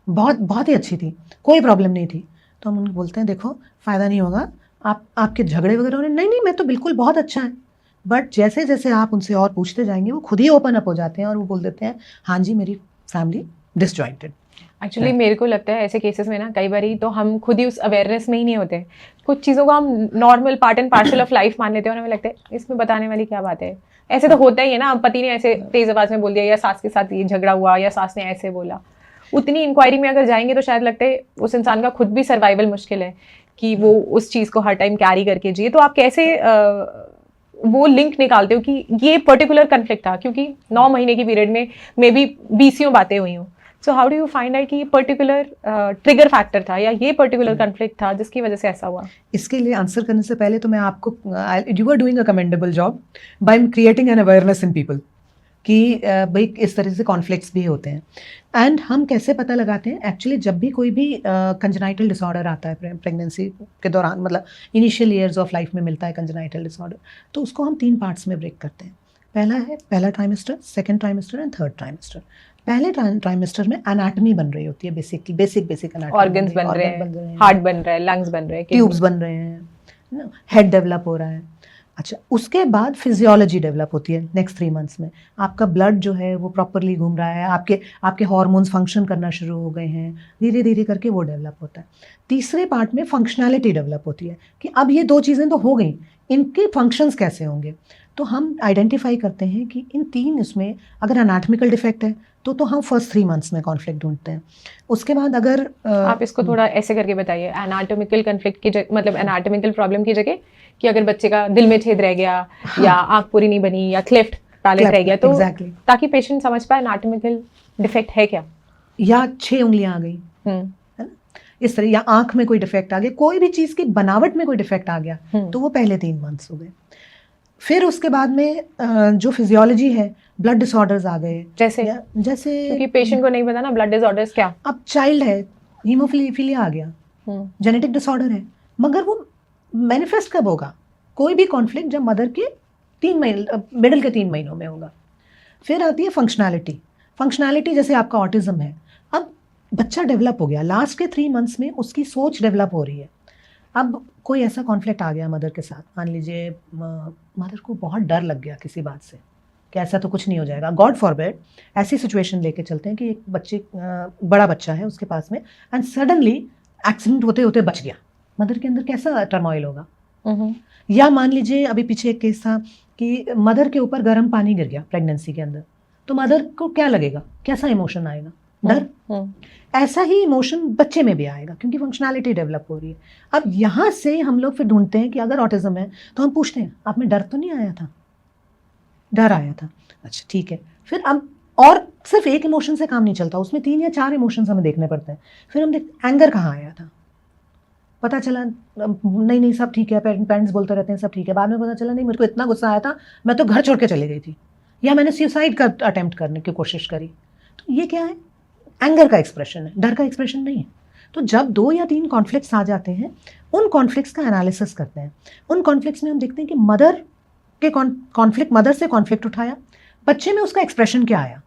[SPEAKER 2] बहुत ही अच्छी थी, कोई प्रॉब्लम नहीं थी। तो हम उनको बोलते हैं देखो फ़ायदा नहीं होगा, आपके झगड़े वगैरह हो रहे, नहीं नहीं मैं तो बिल्कुल बहुत अच्छा है। बट जैसे जैसे आप उनसे और पूछते जाएंगे, वो खुद ही ओपन अप हो जाते हैं और वो बोल देते हैं हाँ जी मेरी फैमिली डिसजॉइंटेड।
[SPEAKER 1] एक्चुअली मेरे को लगता है ऐसे केसेस में ना, कई बारी तो हम खुद ही उस अवेयरनेस में ही नहीं होते, कुछ चीज़ों को हम normal part and parcel of life मान लेते हैं और हमें लगता है इसमें बताने वाली क्या बात है। ऐसे तो होता ही है ना, पति ने ऐसे तेज आवाज़ में बोल दिया, या सास के साथ ये झगड़ा हुआ, या सास ने ऐसे बोला। उतनी इंक्वायरी में अगर जाएंगे तो शायद लगता है उस इंसान का खुद भी सर्वाइवल मुश्किल है कि वो उस चीज़ को हर टाइम कैरी करके जिए। तो आप कैसे वो लिंक निकालते हो कि ये पर्टिकुलर कन्फ्लिक्ट था, क्योंकि 9 महीने की पीरियड में मे बी 20 बातें हुई हों। So how do you find out कि ये पर्टिकुलर ट्रिगर फैक्टर था या ये पर्टिकुलर कन्फ्लिक्ट था जिसकी वजह से ऐसा हुआ?
[SPEAKER 2] इसके लिए आंसर करने से पहले तो मैं आपको, you are doing a commendable job by creating an awareness in people कि भाई इस तरह से कॉन्फ्लिक्ट्स भी होते हैं। एंड हम कैसे पता लगाते हैं, एक्चुअली जब भी कोई भी कंजेनाइटल डिसऑर्डर आता है प्रेगनेंसी के दौरान, मतलब इनिशियल ईयर्स ऑफ लाइफ में मिलता है कंजेनाइटल डिसऑर्डर, तो उसको हम 3 पार्ट्स में ब्रेक करते हैं। पहला है पहला trimester, second trimester and third trimester. पहले ट्राइमेस्टर में एनाटमी बन रही होती है, बेसिक एनाटमी,
[SPEAKER 1] ऑर्गन्स बन रहे हैं, हार्ट बन रहा है, लंग्स बन रहे हैं,
[SPEAKER 2] ट्यूब्स बन रहे हैं, हेड डेवलप हो रहा है। अच्छा, उसके बाद फिजियोलॉजी डेवलप होती है नेक्स्ट 3 मंथ्स में। आपका ब्लड जो है वो प्रॉपरली घूम रहा है, आपके हार्मोन्स फंक्शन करना शुरू हो गए हैं, धीरे धीरे करके वो डेवलप होता है। तीसरे पार्ट में फंक्शनैलिटी डेवलप होती है कि अब ये 2 चीज़ें तो हो गई, इनके फंक्शंस कैसे होंगे। तो हम आइडेंटिफाई करते हैं कि इन 3 इसमें अगर एनाटॉमिकल डिफेक्ट है तो हम फर्स्ट 3 मंथ्स में कॉन्फ्लिक्ट ढूंढते हैं। उसके बाद अगर
[SPEAKER 1] आप इसको थोड़ा ऐसे करके बताइए, एनाटॉमिकल कॉन्फ्लिक्ट की मतलब एनाटॉमिकल प्रॉब्लम की जगह कि अगर बच्चे का दिल में छेद रह गया,
[SPEAKER 2] हाँ,
[SPEAKER 1] या आंख पूरी नहीं बनी, या क्लेफ्ट पैलेट रह गया, तो
[SPEAKER 2] exactly.
[SPEAKER 1] ताकि पेशेंट समझ पाए एनाटॉमिकल डिफेक्ट है क्या,
[SPEAKER 2] या 6 उंगलियां आ गई, है ना, इस तरह, या आंख में कोई डिफेक्ट आ गया, कोई भी चीज़ की बनावट में कोई डिफेक्ट आ गया, तो वो पहले 3 मंथ्स हो गए। फिर उसके बाद में जो फिजियोलॉजी है, ब्लड डिसऑर्डर्स आ गए, जैसे
[SPEAKER 1] क्योंकि पेशेंट को नहीं पता ना ब्लड डिसऑर्डर्स क्या।
[SPEAKER 2] अब चाइल्ड है, हीमोफिलिया आ गया, जेनेटिक डिसऑर्डर है, मगर वो मैनिफेस्ट कब होगा? कोई भी कॉन्फ्लिक्ट जब मदर के 3 महीने, मिडिल के 3 महीनों में होगा। फिर आती है फंक्शनैलिटी, जैसे आपका ऑटिज्म है, अब बच्चा डेवलप हो गया, लास्ट के 3 मंथ्स में उसकी सोच डेवलप हो रही है। अब कोई ऐसा कॉन्फ्लिक्ट आ गया मदर के साथ, मान लीजिए मदर को बहुत डर लग गया किसी बात से कि ऐसा तो कुछ नहीं हो जाएगा, गॉड फॉरबिड, ऐसी सिचुएशन लेके चलते हैं कि एक बच्चे, बड़ा बच्चा है उसके पास में, एंड सडनली एक्सीडेंट होते होते बच गया, मदर के अंदर कैसा टर्मोइल होगा। या मान लीजिए अभी पीछे एक केस था कि मदर के ऊपर गर्म पानी गिर गया प्रेगनेंसी के अंदर, तो मदर को क्या लगेगा, कैसा इमोशन आएगा, डर। ऐसा ही इमोशन बच्चे में भी आएगा क्योंकि फंक्शनैलिटी डेवलप हो रही है। अब यहाँ से हम लोग फिर ढूंढते हैं कि अगर ऑटिज्म है तो हम पूछते हैं आप में डर तो नहीं आया था? डर आया था, अच्छा ठीक है। फिर अब और सिर्फ एक इमोशन से काम नहीं चलता, उसमें 3 या 4 इमोशंस हमें देखने पड़ते हैं। फिर हम देखते एंगर कहाँ आया था, पता चला नहीं सब ठीक है, पेरेंट्स बोलते रहते हैं सब ठीक है, बाद में पता चला नहीं मेरे को इतना गुस्सा आया था मैं तो घर छोड़ के चली गई थी, या मैंने सुसाइड का अटेम्प्ट करने की कोशिश करी। तो ये क्या है? एंगर का एक्सप्रेशन है, डर का एक्सप्रेशन नहीं है। तो जब 2 या 3 कॉन्फ्लिक्ट्स आ जाते हैं, उन कॉन्फ्लिक्ट्स का एनालिसिस करते हैं। उन कॉन्फ्लिक्ट्स में हम देखते हैं कि मदर के कॉन्फ्लिक्ट, मदर से कॉन्फ्लिक्ट उठाया, बच्चे में उसका एक्सप्रेशन क्या आया,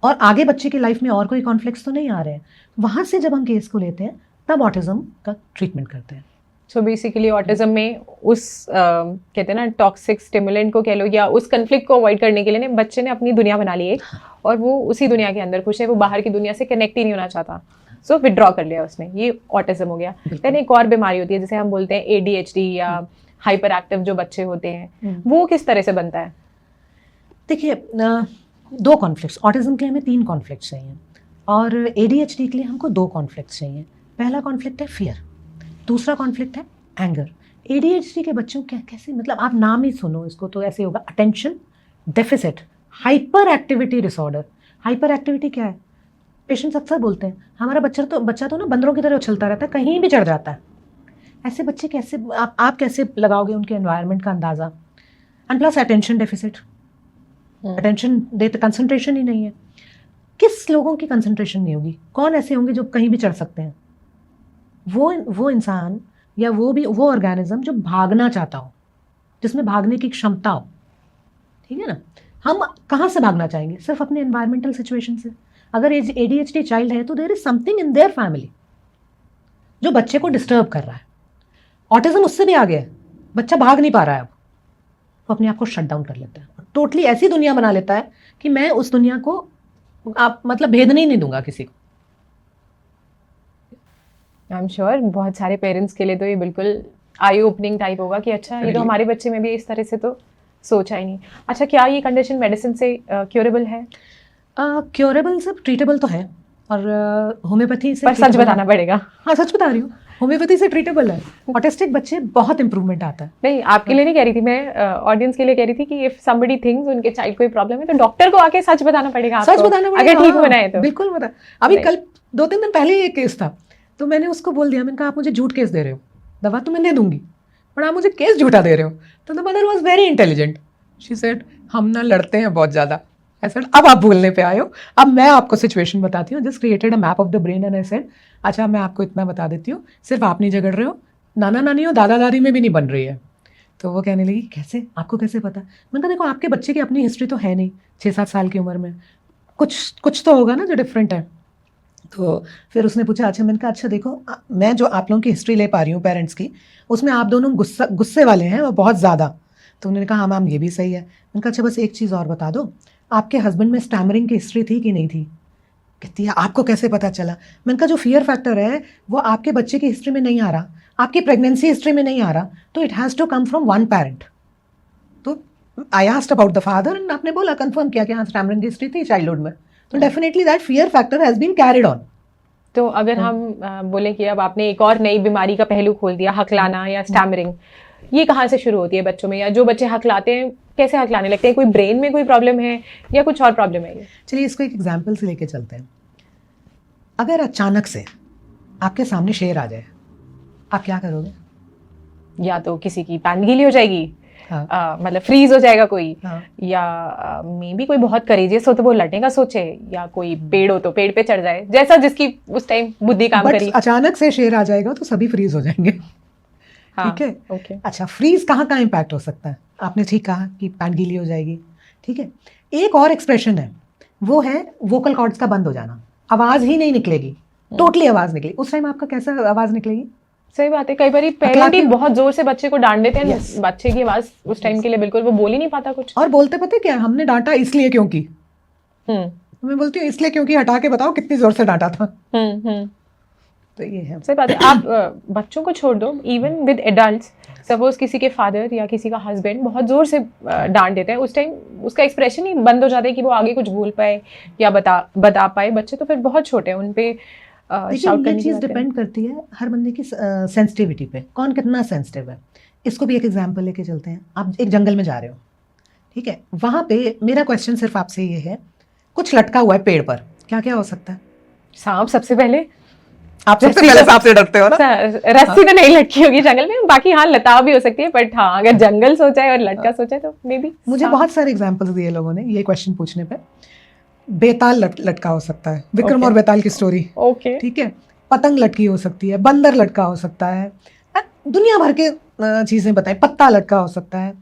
[SPEAKER 2] और आगे बच्चे की लाइफ में और कोई कॉन्फ्लिक्ट्स तो नहीं आ रहे हैं, वहां से जब हम केस को लेते हैं तब ऑटिज्म का ट्रीटमेंट करते हैं।
[SPEAKER 1] सो बेसिकली ऑटिज्म में उस कहते हैं ना टॉक्सिक स्टिमुलेंट को कह लो या उस कन्फ्लिक्ट को अवॉइड करने के लिए बच्चे ने अपनी दुनिया बना ली एक, और वो उसी दुनिया के अंदर खुश है, वो बाहर की दुनिया से कनेक्ट ही नहीं होना चाहता, सो विड्रॉ कर लिया उसने, ये ऑटिज्म हो गया। देन एक और बीमारी होती है जिसे हम बोलते हैं ADHD या हाइपर एक्टिव जो बच्चे होते हैं, वो किस तरह से बनता है?
[SPEAKER 2] देखिए, 2 कॉन्फ्लिक्ट्स, ऑटिज्म के लिए हमें 3 कॉन्फ्लिक्ट्स चाहिए और ADHD के लिए हमको 2 कॉन्फ्लिक्ट्स चाहिए। पहला कॉन्फ्लिक्ट है फियर, दूसरा कॉन्फ्लिक्ट है एंगर। ADHD के बच्चों क्या कैसे, मतलब आप नाम ही सुनो इसको तो ऐसे होगा, attention deficit hyper activity disorder. Hyper activity क्या है? पेशेंट्स अक्सर बोलते हैं हमारा बच्चा तो ना बंदरों की तरह उछलता रहता है, कहीं भी चढ़ जाता है। ऐसे बच्चे कैसे आप कैसे लगाओगे उनके एनवायरनमेंट का अंदाज़ा? And plus attention deficit, attention देते, कंसंट्रेशन ही नहीं है। किस लोगों की कंसंट्रेशन नहीं होगी? कौन ऐसे होंगे जो कहीं भी चढ़ सकते हैं? वो इंसान या वो ऑर्गेनिज्म जो भागना चाहता हो, जिसमें भागने की क्षमता हो, ठीक है ना। हम कहाँ से भागना चाहेंगे? सिर्फ अपने एनवायरमेंटल सिचुएशन से। अगर ADHD चाइल्ड है तो there is something in their family जो बच्चे को डिस्टर्ब कर रहा है। ऑटिज्म उससे भी आगे है, बच्चा भाग नहीं पा रहा है, अब वो अपने आप को शट डाउन कर लेता है, टोटली ऐसी दुनिया बना लेता है कि मैं उस दुनिया को आप मतलब भेदने ही नहीं दूंगा किसी को।
[SPEAKER 1] आई एम श्योर बहुत सारे पेरेंट्स के लिए तो ये बिल्कुल आई ओपनिंग टाइप होगा कि अच्छा ये तो हमारे बच्चे में भी इस तरह से तो सोचा ही नहीं। अच्छा, क्या ये कंडीशन मेडिसिन से क्योरेबल है?
[SPEAKER 2] क्योरेबल सब ट्रीटेबल तो है, और होम्योपैथी से
[SPEAKER 1] पर सच बताना पड़ेगा।
[SPEAKER 2] हाँ सच बता रही हूँ, होम्योपैथी से ट्रीटेबल है। ऑटिस्टिक बच्चे बहुत इंप्रूवमेंट आता है।
[SPEAKER 1] नहीं, आपके लिए नहीं कह रही थी मैं, ऑडियंस के लिए कह रही थी कि इफ समबडी थिंक्स उनके चाइल्ड कोई प्रॉब्लम है तो डॉक्टर को आके सच बताना पड़ेगा आपको।
[SPEAKER 2] सच बताना पड़ेगा,
[SPEAKER 1] अगर ठीक
[SPEAKER 2] हाँ,
[SPEAKER 1] होना है तो।
[SPEAKER 2] बिल्कुल बता। अभी कल 2-3 दिन पहले ही एक केस था, तो मैंने उसको बोल दिया, मैंने कहा आप मुझे झूठ केस दे रहे हो, दवा तो मैं दे दूंगी पर आप मुझे केस झूठा दे रहे हो। तो the mother was very intelligent, she said हम ना लड़ते हैं बहुत ज़्यादा। आई सेड अब आप भूलने पे आए हो, अब मैं आपको सिचुएशन बताती हूँ। Just created a map of the brain and I said अच्छा मैं आपको इतना बता देती हूँ, सिर्फ आप नहीं झगड़ रहे हो, नाना नानी और दादा दादी में भी नहीं बन रही है। तो वो कहने लगी कैसे, आपको कैसे पता? मैंने कहा देखो आपके बच्चे की अपनी हिस्ट्री तो है नहीं, 6-7 साल की उम्र में कुछ तो होगा ना जो डिफरेंट है। तो फिर उसने पूछा अच्छा, मैंने कहा अच्छा देखो मैं जो आप लोगों की हिस्ट्री ले पा रही हूँ पेरेंट्स की, उसमें आप दोनों गुस्से वाले हैं और बहुत ज़्यादा। तो उन्होंने कहा हाँ मैम ये भी सही है। मैंने कहा अच्छा बस एक चीज़ और बता दो, आपके हस्बैंड में स्टैमरिंग की हिस्ट्री थी कि नहीं थी? कहती है आपको कैसे पता चला? मैंने कहा जो फियर फैक्टर है वो आपके बच्चे की हिस्ट्री में नहीं आ रहा, आपकी प्रेगनेंसी हिस्ट्री में नहीं आ रहा, तो it has to come from one parent. तो I asked about the father and आपने बोला कंफर्म किया कि हाँ स्टैमरिंग की हिस्ट्री थी चाइल्डहुड में, तो definitely that fear factor has been carried on.
[SPEAKER 1] तो अगर हम बोलें कि अब आपने एक और नई बीमारी का पहलू खोल दिया, हकलाना या स्टैमरिंग, ये कहाँ से शुरू होती है बच्चों में, या जो बच्चे हकलाते हैं कैसे हकलाने लगते हैं? कोई ब्रेन में कोई प्रॉब्लम है या कुछ और प्रॉब्लम है?
[SPEAKER 2] चलिए इसको एक एग्जाम्पल से लेके चलते हैं। अगर अचानक से आपके सामने शेर आ जाए, आप क्या करोगे?
[SPEAKER 1] या तो किसी की पैन गीली हो जाएगी,
[SPEAKER 2] हाँ।
[SPEAKER 1] मतलब फ्रीज हो जाएगा कोई,
[SPEAKER 2] हाँ।
[SPEAKER 1] या मे बी कोई बहुत करेजियस हो तो वो लड़ने का सोचे, या कोई पेड़ हो तो पेड़ पे चढ़ जाए, जैसा जिसकी उस टाइम बुद्धि काम करी।
[SPEAKER 2] अचानक से शेर आ जाएगा तो सभी फ्रीज हो जाएंगे।
[SPEAKER 1] हाँ,
[SPEAKER 2] ठीक है,
[SPEAKER 1] ओके।
[SPEAKER 2] अच्छा फ्रीज कहाँ कहाँ इम्पैक्ट हो सकता है? आपने ठीक कहा कि पैन गीली हो जाएगी, ठीक है। एक और एक्सप्रेशन है, वो है वोकल कॉर्ड्स का बंद हो जाना, आवाज ही नहीं निकलेगी, टोटली आवाज निकलेगी। उस टाइम आपका कैसा आवाज निकलेगी?
[SPEAKER 1] सही बात है, कई बार पेरेंट ही बहुत जोर से बच्चे को डांट देते हैं, बच्चे की आवाज उस टाइम के लिए बिल्कुल वो बोल ही नहीं पाता कुछ।
[SPEAKER 2] और बोलते पता क्या, हमने डांटा इसलिए क्योंकि, मैं बोलती हूँ इसलिए क्योंकि हटा के बताओ कितनी जोर से डांटा था। तो ये है,
[SPEAKER 1] सही बात है। आप बच्चों को छोड़ दो, इवन विद एडल्ट्स, सपोज किसी के फादर या किसी का हस्बैंड बहुत जोर से डांट देते हैं, उस टाइम उसका एक्सप्रेशन ही बंद हो जाता है कि वो आगे कुछ भूल पाए या बता पाए। बच्चे तो फिर बहुत छोटे हैं, उन पे
[SPEAKER 2] ये चीज़ डिपेंड करती है हर बंदे की सेंसिटिविटी पे, कौन कितना सेंसिटिव है। इसको भी एक एग्जांपल लेके चलते हैं। आप एक जंगल में जा रहे हो, ठीक है, वहाँ पे मेरा क्वेश्चन सिर्फ आपसे ये है, कुछ लटका हुआ है पेड़ पर, क्या क्या हो सकता है?
[SPEAKER 1] सांप सबसे पहले।
[SPEAKER 2] आप सबसे पहले सांप से डरते हो ना?
[SPEAKER 1] रस्सी तो नहीं लटकी होगी जंगल में, बाकी हाँ लताव भी हो सकती है, बट हाँ अगर जंगल सोचा है और लटका सोचा है तो मे बी।
[SPEAKER 2] मुझे बहुत सारे एग्जांपल्स दिए लोगों ने ये क्वेश्चन पूछने पे। बेताल लटका हो सकता है, विक्रम और बेताल की स्टोरी,
[SPEAKER 1] ओके,
[SPEAKER 2] ठीक है। पतंग लटकी हो सकती है, बंदर लटका हो सकता है, दुनिया भर के चीजें बताएं, पत्ता लटका हो सकता है।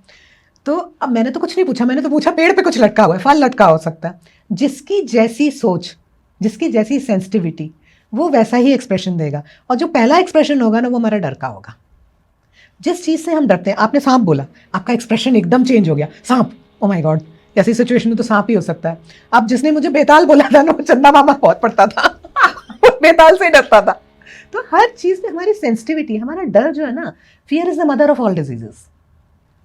[SPEAKER 2] तो अब मैंने तो कुछ नहीं पूछा, मैंने तो पूछा पेड़ पे कुछ लटका हुआ है, फल लटका हो सकता है। जिसकी जैसी सोच, जिसकी जैसी सेंसिटिविटी, वो वैसा ही एक्सप्रेशन देगा। और जो पहला एक्सप्रेशन होगा ना, वो हमारा डर का होगा। जिस चीज़ से हम डरते हैं, आपने सांप बोला, आपका एक्सप्रेशन एकदम चेंज हो गया, सांप, ओ माय गॉड, ऐसी सिचुएशन में तो सांप ही हो सकता है। अब जिसने मुझे बेताल बोला था ना, वो चंदा मामा बहुत पड़ता था बेताल से डरता था। तो हर चीज़ में हमारी सेंसिटिविटी, हमारा डर जो है ना, fear is the mother of all diseases.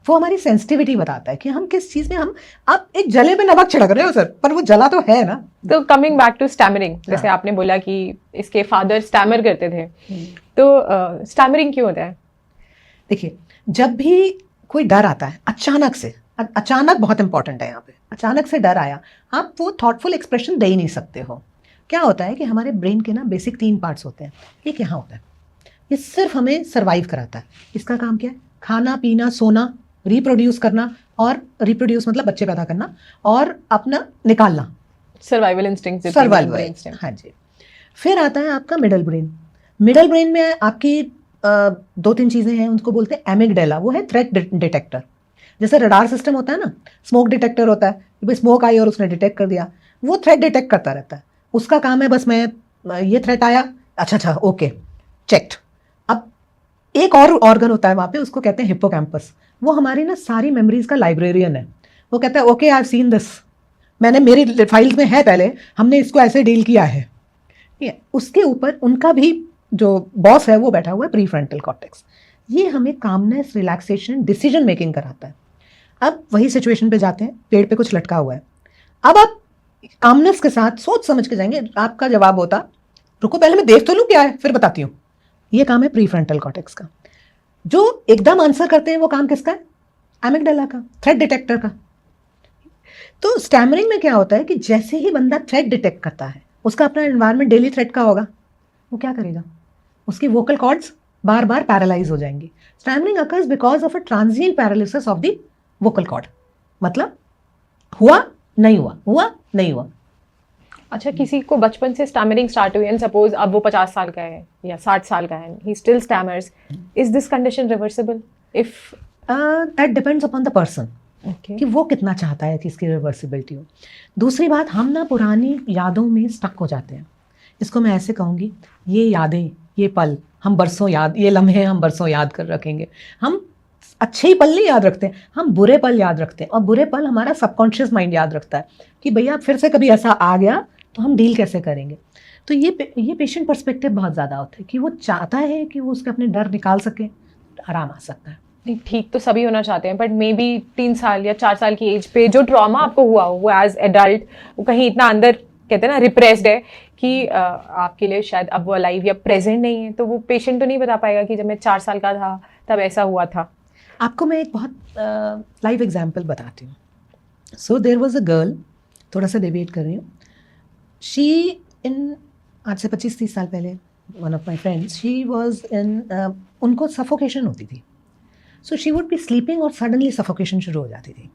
[SPEAKER 2] वो हमारी सेंसिटिविटी बताता है कि हम किस चीज़ में हम, आप एक जले में नमक छिड़क रहे हो सर, पर वो जला तो है ना।
[SPEAKER 1] तो कमिंग बैक टू स्टैमरिंग, जैसे आपने बोला कि इसके फादर स्टैमर करते थे, तो स्टैमरिंग क्यों होता है?
[SPEAKER 2] देखिए, जब भी कोई डर आता है अचानक से, अचानक बहुत इंपॉर्टेंट है यहाँ पे, अचानक से डर आया, आप वो थॉटफुल एक्सप्रेशन दे ही नहीं सकते हो। क्या होता है कि हमारे ब्रेन के ना बेसिक 3 पार्ट्स होते हैं। एक यहाँ होता है, ये सिर्फ हमें सर्वाइव कराता है। इसका काम क्या है? खाना पीना, सोना, रिप्रोड्यूस करना, और रिप्रोड्यूस मतलब बच्चे पैदा करना, और अपना निकालना,
[SPEAKER 1] सर्वाइवल इंस्टिंक्ट,
[SPEAKER 2] सर्वाइवल। हाँ जी। फिर आता है आपका मिडल ब्रेन। मिडल ब्रेन में आपकी 2-3 चीज़ें हैं, उनको बोलते हैं एमिगडाला, वो है थ्रेट डिटेक्टर। जैसे रडार सिस्टम होता है ना, स्मोक डिटेक्टर होता है कि भाई स्मोक आई और उसने डिटेक्ट कर दिया, वो थ्रेट डिटेक्ट करता रहता है। उसका काम है बस, मैं ये थ्रेट आया, अच्छा ओके, चेक्ड। अब एक और ऑर्गन होता है वहाँ पे, उसको कहते हैं हिप्पोकैम्पस। वो हमारी ना सारी मेमोरीज का लाइब्रेरियन है। वो कहता है okay, I have seen this, मैंने, मेरी फाइल्स में है, पहले हमने इसको ऐसे डील किया है। ठीक है, उसके ऊपर उनका भी जो बॉस है वो बैठा हुआ है, प्रीफ्रंटल कॉर्टेक्स। ये हमें कामनेस, रिलैक्सेशन, डिसीजन मेकिंग कराता है। अब वही सिचुएशन पे जाते हैं, पेड़ पे कुछ लटका हुआ है। अब आप कामनेस के साथ सोच समझ के जाएंगे। आपका जवाब होता, रुको पहले मैं देख तो लूँ क्या है, फिर बताती हूँ। ये काम है प्रीफ्रंटल कॉर्टेक्स का। जो एकदम आंसर करते हैं वो काम किसका है? एमिगडाला का, थ्रेट डिटेक्टर का। तो स्टैमरिंग में क्या होता है कि जैसे ही बंदा थ्रेट डिटेक्ट करता है, उसका अपना एनवायरनमेंट डेली थ्रेट का होगा, वो क्या करेगा? उसकी वोकल कॉर्ड्स बार बार पैरालाइज हो जाएंगी। Stammering occurs because of a transient paralysis of the vocal cord. मतलब हुआ नहीं हुआ, हुआ नहीं हुआ।
[SPEAKER 1] अच्छा, किसी को बचपन से स्टैमरिंग स्टार्ट हुई, एंड सपोज अब वो 50 साल का है या 60 साल का है, he still stammers, is this condition reversible? If
[SPEAKER 2] that depends upon the person कि वो कितना चाहता है कि इसकी रिवर्सिबिलिटी हो। दूसरी बात, हम ना पुरानी यादों में स्टक हो जाते हैं। इसको मैं ऐसे कहूँगी, ये यादें, ये पल हम बरसों याद, ये लम्हे हम बरसों याद कर रखेंगे। हम अच्छे ही पल नहीं याद रखते, हम बुरे पल याद रखते हैं। और बुरे पल हमारा सबकॉन्शियस माइंड याद रखता है कि भैया फिर से कभी ऐसा आ गया तो हम डील कैसे करेंगे। तो ये पेशेंट पर्सपेक्टिव बहुत ज़्यादा होता है कि वो चाहता है कि वो उसके अपने डर निकाल सके, आराम आ सकता है।
[SPEAKER 1] नहीं, ठीक तो सभी होना चाहते हैं, बट मे बी 3 साल या 4 साल की एज पे जो ट्रॉमा आपको हुआ वो एज एडल्ट वो कहीं इतना अंदर, कहते हैं ना, रिप्रेस्ड है कि आपके लिए शायद अब वो अलाइव या प्रेजेंट नहीं है। तो वो पेशेंट तो नहीं बता पाएगा कि जब मैं 4 साल का था तब ऐसा हुआ था।
[SPEAKER 2] आपको मैं एक बहुत लाइव एग्जाम्पल बताती हूँ। So there was a girl, थोड़ा सा डिबेट कर रही हूँ। शी इन, आज से 25-30 साल पहले, one of my friends, she was in, उनको सफोकेशन होती थी। So she would be sleeping और सडनली सफोकेशन शुरू हो जाती थी,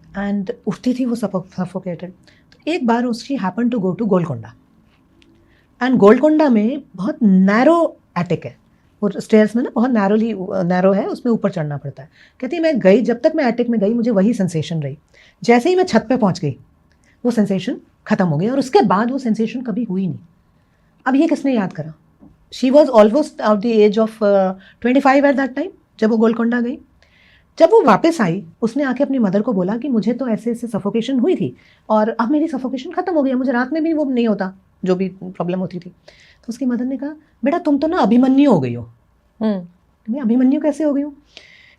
[SPEAKER 2] एंड उठती थी वो सफोकेटेड। तो एक बार उसकी happen to go to Golconda, and Golconda में बहुत नैरो एटिक है, वो स्टेयर्स में ना बहुत नैरो है, उसमें ऊपर चढ़ना पड़ता है। कहती है मैं गई, जब तक मैं एटिक में गई मुझे वही सेंसेशन रही, जैसे ही मैं छत पे पहुंच गई वो सेंसेशन खत्म हो गई, और उसके बाद वो सेंसेशन कभी हुई नहीं। अब ये किसने याद करा? She was almost out the age of 25 at that time, जब वो गोलकोंडा गई। जब वो वापस आई, उसने आके अपनी मदर को बोला कि मुझे तो ऐसे ऐसे सफोकेशन हुई थी और अब मेरी सफोकेशन खत्म हो गई, मुझे रात में भी वो नहीं होता, जो भी प्रॉब्लम होती थी। तो उसकी मदर ने कहा, बेटा तुम तो ना अभिमन्यु हो गई हो। मैं अभिमन्यु कैसे हो गई हूँ?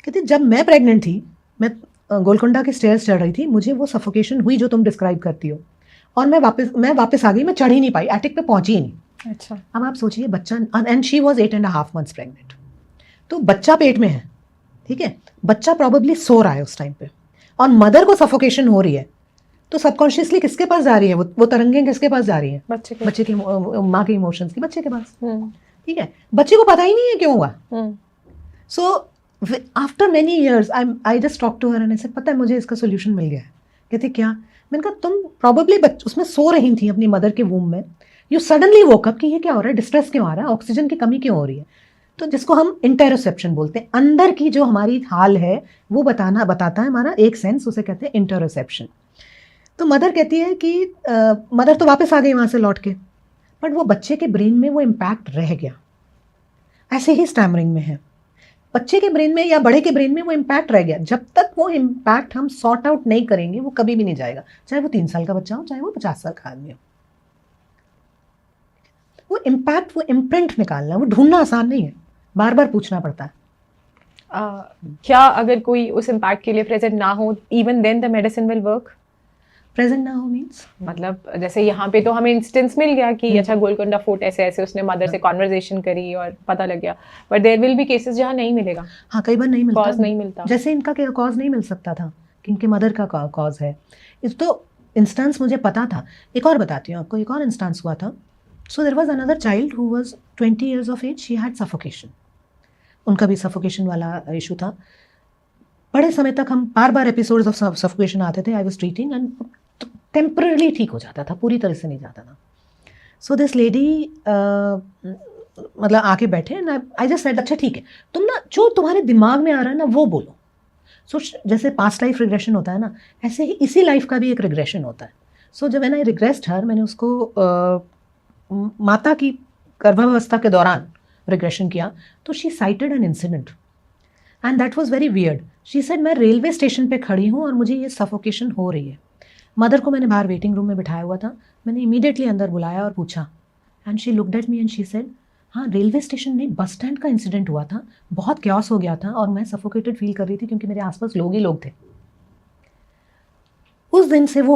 [SPEAKER 2] कहती जब मैं प्रेग्नेंट थी, मैं गोलकोंडा के स्टेयर्स चढ़ रही थी, मुझे वो सफोकेशन हुई जो तुम डिस्क्राइब करती हो, और मैं वापस आ गई, मैं चढ़ ही नहीं पाई, एटिक पे पहुंची ही नहीं।
[SPEAKER 1] अच्छा।
[SPEAKER 2] अब आप सोचिए, बच्चा, and she was 8.5 months pregnant, तो बच्चा पेट में है, ठीक है, बच्चा प्रॉबेबली सो रहा है उस टाइम पे, और मदर को सफोकेशन हो रही है, तो सबकॉन्शियसली किसके पास जा रही है वो तरंगें किसके पास जा रही है? बच्चे के, माँ के इमोशंस की बच्चे के पास। ठीक है, बच्चे को पता ही नहीं है क्यों हुआ। So after many years I just talk to her and I said, पता है मुझे इसका सोल्यूशन मिल गया है। कहते क्या? मैंने कहा तुम प्रॉबेबली उसमें सो रही थी अपनी मदर के वूम में, यू सडनली वोक अप कि ये क्या हो रहा है, डिस्ट्रेस क्यों आ रहा है, ऑक्सीजन की कमी क्यों हो रही है। तो जिसको हम इंटेरोसेप्शन बोलते हैं, अंदर की जो हमारी हाल है वो बताता है हमारा एक सेंस, उसे कहते हैं इंटेरोसेप्शन। तो मदर कहती है कि मदर तो वापस आ गई वहाँ से लौट के, बट वो बच्चे के ब्रेन में वो इम्पैक्ट रह गया। ऐसे ही स्टैमरिंग में है, बच्चे के ब्रेन में या बड़े के ब्रेन में वो इम्पैक्ट रह गया। जब तक वो इम्पैक्ट हम सॉर्ट आउट नहीं करेंगे वो कभी भी नहीं जाएगा, चाहे वो 3 साल का बच्चा हो, चाहे वो 50 साल का आदमी हो। वो इम्पैक्ट, वो इम्प्रिंट निकालना, वो ढूंढना आसान नहीं है, बार बार पूछना पड़ता है।
[SPEAKER 1] क्या अगर कोई उस इम्पैक्ट के लिए प्रेजेंट ना हो, even then the medicine will work?
[SPEAKER 2] Present ना हो मीन्स
[SPEAKER 1] मतलब जैसे यहाँ पे तो हमें इंस्टेंस मिल गया कि अच्छा गोलकोंडा फोर्ट ऐसे ऐसे उसने मदर से कॉन्वर्जेशन करी और पता लग गया, but there will be cases जहाँ नहीं मिलेगा।
[SPEAKER 2] हाँ, कई बार नहीं मिलता,
[SPEAKER 1] कॉज नहीं मिलता।
[SPEAKER 2] जैसे इनका कॉज नहीं मिल सकता था कि इनके मदर का कॉज है। इस तो इंस्टेंस मुझे पता था। एक और बताती हूँ आपको, एक और इंस्टेंस हुआ था। So there was another child who was 20 years of age, she had suffocation. उनका भी सफोकेशन वाला इशू था। बड़े समय तक हम बार एपिसोड्स ऑफ सफोकेशन आते थे, I was treating, and temporary ठीक हो जाता था, पूरी तरह से नहीं जाता था। सो दिस लेडी मतलब आके बैठे, एंड आई जस्ट सेड अच्छा ठीक है, तुम ना जो तुम्हारे दिमाग में आ रहा है ना वो बोलो। सो जैसे पास्ट लाइफ रिग्रेशन होता है ना, ऐसे ही इसी लाइफ का भी एक रिग्रेशन होता है। सो जब मैंने रिग्रेस्ड हर, मैंने उसको माता की गर्भावस्था के दौरान रिग्रेशन किया, तो she cited an incident and that was very weird. She said मैं रेलवे स्टेशन पे खड़ी हूँ और मुझे ये सफोकेशन हो रही है। मदर को मैंने बाहर वेटिंग रूम में बिठाया हुआ था, मैंने इमीडिएटली अंदर बुलाया और पूछा, and she looked at me and she said हाँ, रेलवे स्टेशन नहीं, बस स्टैंड का इंसिडेंट हुआ था, बहुत क्योस हो गया था और मैं सफोकेटेड फील कर रही थी क्योंकि मेरे आसपास लोग ही लोग थे। उस दिन से वो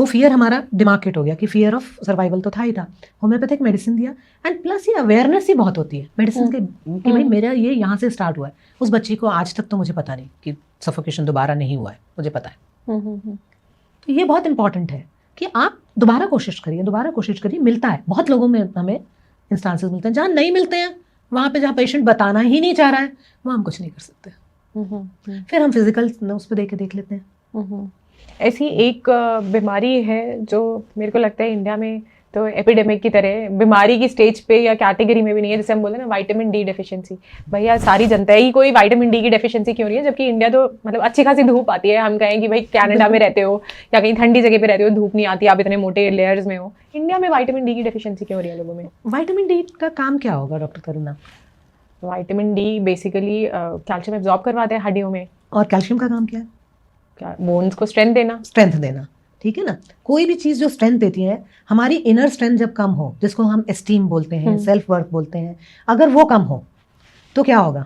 [SPEAKER 2] फियर हमारा डिमार्केट हो गया कि फियर ऑफ सर्वाइवल तो था ही था। होम्योपैथिक मेडिसिन दिया, एंड प्लस ये अवेयरनेस ही बहुत होती है मेडिसिन के कि भाई मेरा ये यहाँ से स्टार्ट हुआ है। उस बच्ची को आज तक तो मुझे पता नहीं कि सफोकेशन दोबारा नहीं हुआ है, मुझे पता है। तो ये बहुत इंपॉर्टेंट है कि आप दोबारा कोशिश करिए, मिलता है। बहुत लोगों में हमें इंस्टांसेस मिलते हैं, जहाँ नहीं मिलते हैं वहाँ पे जहाँ पेशेंट बताना ही नहीं चाह रहा है वहाँ हम कुछ नहीं कर सकते। फिर हम फिजिकल उस पर देख लेते हैं।
[SPEAKER 1] ऐसी एक बीमारी है जो मेरे को लगता है इंडिया में तो एपिडेमिक की तरह बीमारी की स्टेज पे या कैटेगरी में भी नहीं है, जैसे हम बोलते हैं ना विटामिन डी डेफिशिएंसी। भैया सारी जनता ही कोई विटामिन डी की डेफिशिएंसी क्यों नहीं है, जबकि इंडिया तो मतलब अच्छी खासी धूप आती है। हम कहें कि भाई कनाडा में रहते हो या कहीं ठंडी जगह पे रहते हो, धूप नहीं आती, आप इतने मोटे लेयर्स में हो, इंडिया में विटामिन डी की डेफिशिएंसी क्यों हो रही है लोगों में?
[SPEAKER 2] विटामिन डी का काम क्या होगा doctor Karuna?
[SPEAKER 1] Vitamin D basically calcium absorb करवाते हैं हड्डियों में।
[SPEAKER 2] और कैल्शियम का काम क्या है?
[SPEAKER 1] बोन्स को स्ट्रेंथ देना, ठीक है ना। कोई भी चीज़ जो स्ट्रेंथ देती है, हमारी इनर स्ट्रेंथ जब कम हो, जिसको हम एस्टीम बोलते हैं, सेल्फ वर्थ बोलते हैं, अगर वो कम हो तो क्या होगा?